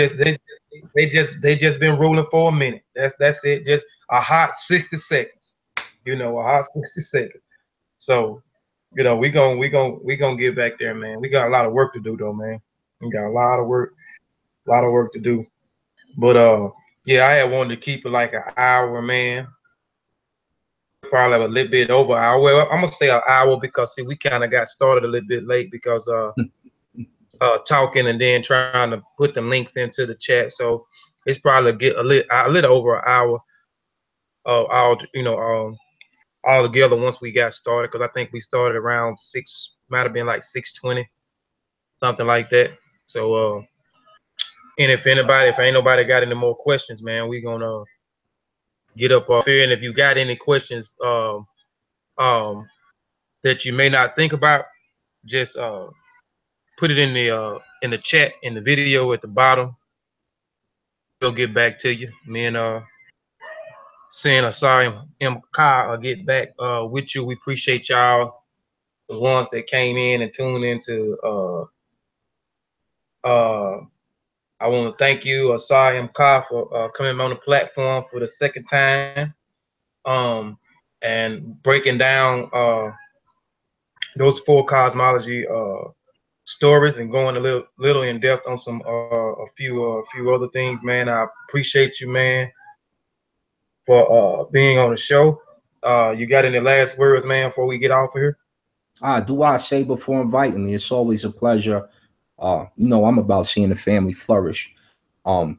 Speaker 2: just they just been ruling for a minute. That's it. Just a hot 60 seconds. A hot 60 seconds. So, we gonna get back there, man. We got a lot of work to do, though, man. We got a lot of work to do. But yeah, I had wanted to keep it like an hour, man. Probably a little bit over an hour. Well, I'm gonna say an hour, because see, we kind of got started a little bit late because talking and then trying to put the links into the chat. So it's probably get a little over an hour. All together once we got started, because I think we started around 6, might have been like 6:20, something like that. So and if ain't nobody got any more questions, man, we gonna get up off here. And if you got any questions, that you may not think about, just put it in the chat in the video at the bottom. We'll get back to you. Me and Sin sorry M Kai will get back with you. We appreciate y'all, the ones that came in and tuned into I want to thank you, Asai M Kai, for coming on the platform for the second time, and breaking down those four cosmology stories and going a little in depth on some a few other things, man. I appreciate you, man, for being on the show. You got any last words, man, before we get off of here?
Speaker 1: Do I say before inviting me? It's always a pleasure. You know, I'm about seeing the family flourish. Come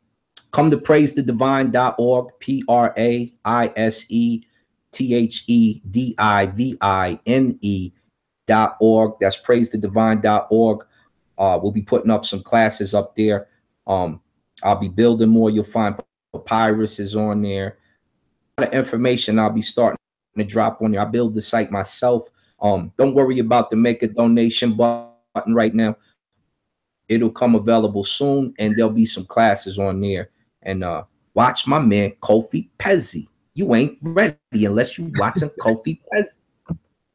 Speaker 1: to praisethedivine.org, praisethedivine.org. That's praisethedivine.org. We'll be putting up some classes up there. I'll be building more. You'll find papyrus is on there. A lot of information I'll be starting to drop on there. I build the site myself. Don't worry about the make a donation button right now. It'll come available soon, and there'll be some classes on there. And watch my man Kofi Pezzi. You ain't ready unless you watching Kofi Pezzi.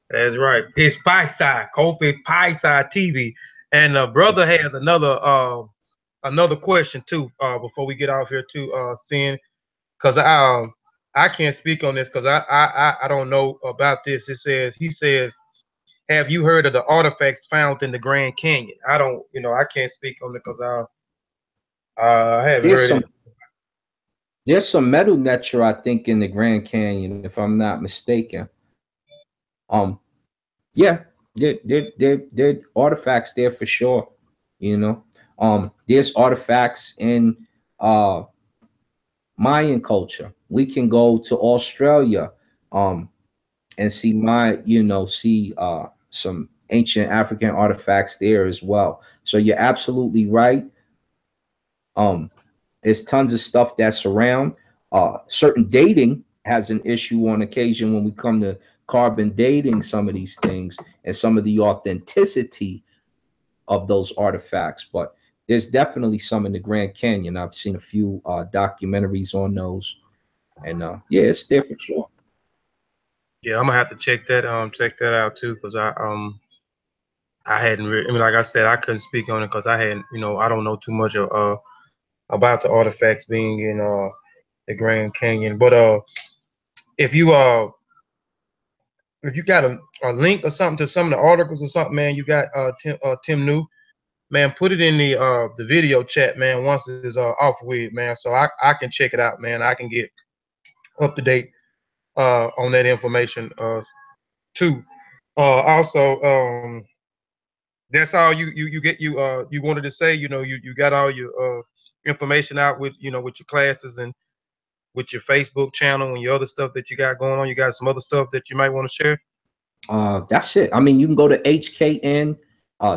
Speaker 2: That's right. It's Pie Side, Kofi Pie Side TV. And brother has another question too, before we get off here too, Sin, because I can't speak on this because I don't know about this. He says, have you heard of the artifacts found in the Grand Canyon? I don't, I can't speak on it because I haven't heard it.
Speaker 1: There's some metal nature, I think, in the Grand Canyon, if I'm not mistaken. Yeah, there artifacts there for sure. You know, there's artifacts in Mayan culture. We can go to Australia, and see some ancient African artifacts there as well. So you're absolutely right. There's tons of stuff that's around. Certain dating has an issue on occasion when we come to carbon dating some of these things and some of the authenticity of those artifacts. But there's definitely some in the Grand Canyon. I've seen a few documentaries on those, and yeah, it's there for sure.
Speaker 2: Yeah, I'm gonna have to check that out too, because I hadn't really, like I said, I couldn't speak on it because I hadn't, I don't know too much about the artifacts being in the Grand Canyon. But if you got a link or something to some of the articles or something, man, you got Tim New, man, put it in the video chat, man, once it's off with, man, so I can check it out, man. I can get up to date on that information too. Also, that's all you wanted to say. You got all your information out with with your classes and with your Facebook channel and your other stuff that you got going on. You got some other stuff that you might want to share?
Speaker 1: That's it. I mean, you can go to HKN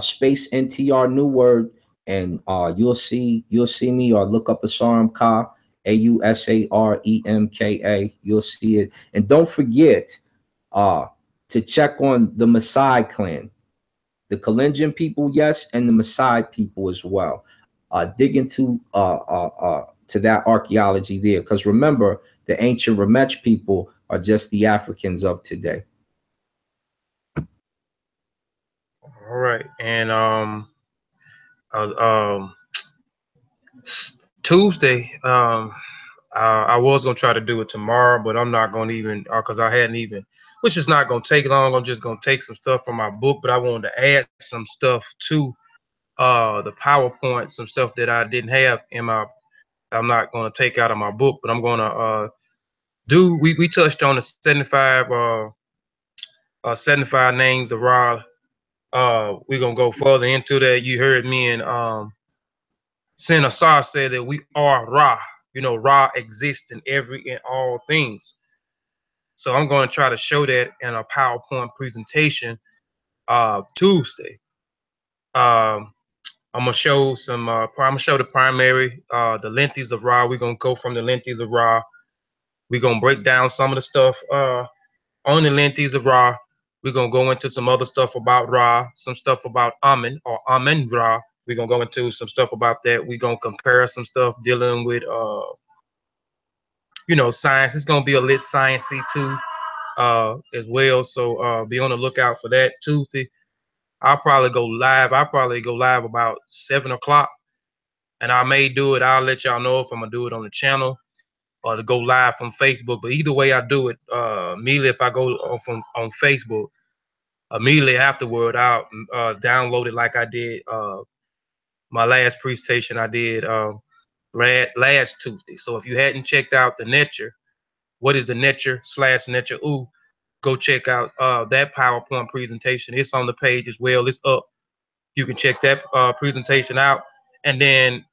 Speaker 1: space NTR new word, and you'll see me, or look up Asaremka, AUSAREMKA. You'll see it. And don't forget to check on the Maasai clan, the Kalenjin people, yes, and the Maasai people as well. Dig into to that archaeology there, because remember, the ancient Ramech people are just the Africans of today.
Speaker 2: All right, and Tuesday, I was gonna try to do it tomorrow, but I'm not gonna even, because I hadn't even, which is not gonna take long. I'm just gonna take some stuff from my book, but I wanted to add some stuff to the PowerPoint, some stuff that I didn't have in my. I'm not gonna take out of my book, but I'm gonna do. We touched on the 75 names of Ra. We're gonna go further into that. You heard me and Sin Asar said that we are Ra. Ra exists in every and all things. So I'm going to try to show that in a PowerPoint presentation Tuesday. I'm gonna show some. I'm gonna show the primary, the lenses of Ra. We're gonna go from the lenses of Ra. We're gonna break down some of the stuff on the lenses of Ra. We're gonna go into some other stuff about Ra, some stuff about Amen or Amen Ra. We're gonna go into some stuff about that. We're gonna compare some stuff dealing with you know, science. It's gonna be a lit sciencey too, as well. So be on the lookout for that. Tuesday, I'll probably go live. I'll probably go live about 7 o'clock, and I may do it. I'll let y'all know if I'm gonna do it on the channel or to go live from Facebook. But either way I do it, immediately if I go on Facebook, immediately afterward I'll download it like I did my last presentation I did last Tuesday. So if you hadn't checked out the Netcher, what is the Netcher/Netcher Ooh, go check out that PowerPoint presentation. It's on the page as well. It's up. You can check that presentation out, and then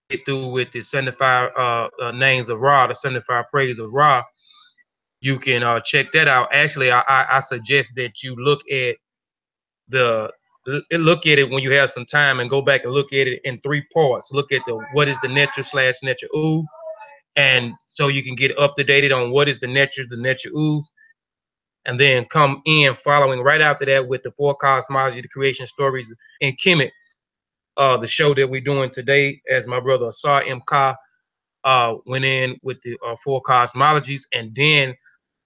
Speaker 2: get through with the 75 names of Ra, the 75 praises of Ra. You can check that out. Actually, I suggest that you look at it when you have some time and go back and look at it in 3 parts. Look at the what is the Netcher/Netcher Ooh, and so you can get up to date on what is the Netcher Oohs, and then come in following right after that with the 4 Cosmology, the creation stories in Kemet, the show that we're doing today, as my brother Asar M. Ka went in with the 4 Cosmologies, and then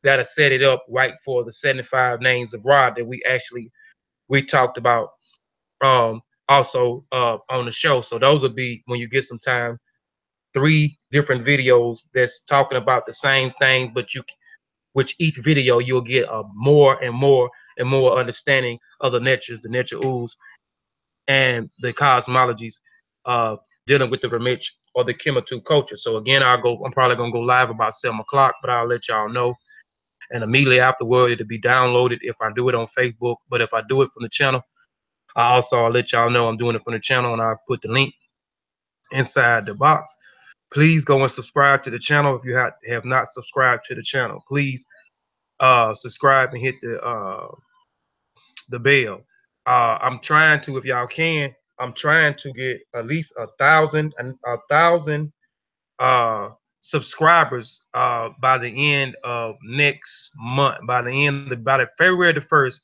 Speaker 2: that'll set it up right for the 75 names of Ra that we talked about also on the show. So those will be, when you get some time, 3 different videos that's talking about the same thing, but which each video you'll get a more and more and more understanding of the Netcher Oohs, and the cosmologies dealing with the Ramich or the Kemet culture. So again, I'm probably gonna go live about 7 o'clock, but I'll let y'all know. And immediately afterward, it'll be downloaded if I do it on Facebook. But if I do it from the channel, I'll let y'all know I'm doing it from the channel, and I'll put the link inside the box. Please go and subscribe to the channel if you have not subscribed to the channel. Please subscribe and hit the bell. I'm trying to, if y'all can, I'm trying to get at least 1,000 subscribers by the end of next month. By February the 1st,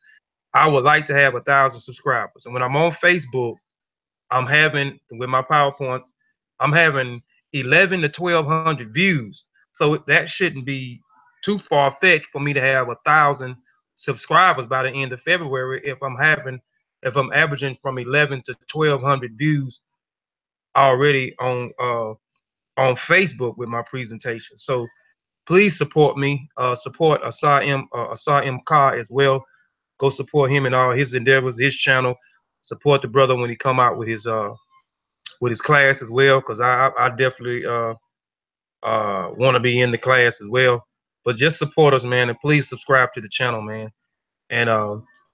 Speaker 2: I would like to have 1,000 subscribers. And when I'm on Facebook, I'm having, with my PowerPoints, I'm having 11 to 1,200 views. So that shouldn't be too far-fetched for me to have 1,000 subscribers by the end of February if I'm averaging from 11 to 1,200 views already on Facebook with my presentation. So please support me. Support Asar M. Ka as well. Go support him in all his endeavors, his channel. Support the brother when he come out with his class as well, because I definitely want to be in the class as well. But just support us, man, and please subscribe to the channel, man, and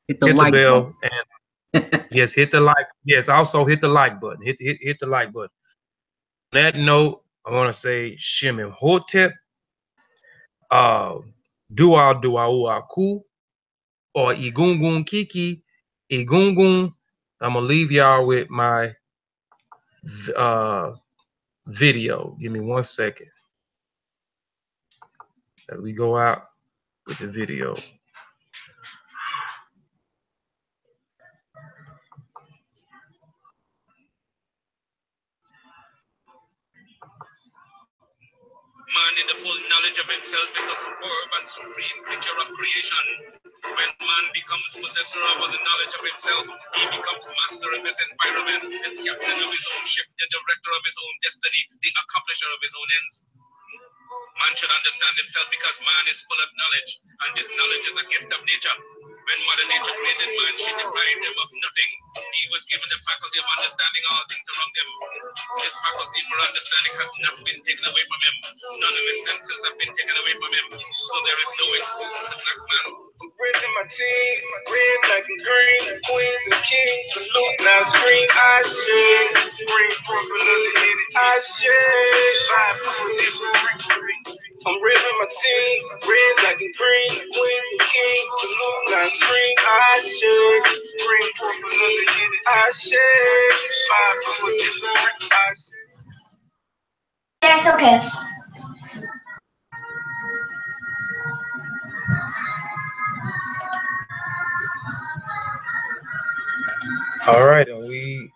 Speaker 2: hit the bell button. And yes, hit the like. Yes, also hit the like button. Hit the like button. On that note, I want to say Shimon Hotep, Dua Uaku, or Igungun Kiki, Igungun. I'm gonna leave y'all with my video. Give me 1 second as we go out with the video.
Speaker 3: Man in the full knowledge of himself is a superb and supreme creature of creation. When man becomes possessor of the knowledge of himself, he becomes master of his environment, the captain of his own ship, the director of his own destiny, the accomplisher of his own ends. Man should understand himself because man is full of knowledge, and this knowledge is a gift of nature. When Mother Nature created man, she deprived him of nothing. He was given the faculty of understanding all things around him. This faculty for understanding has not been taken away from him. None of his senses have been taken away from him. So there is no excuse for the black man. Raising my team, red, black, and green, queens and kings, salute, now scream, I share. Bring from another hit, I share. Five I'm raising my team, red, black, and green, queens and kings, salute, now scream, I share. Bring from another hit, I share. Five I share.
Speaker 4: That's okay.
Speaker 2: All right, and we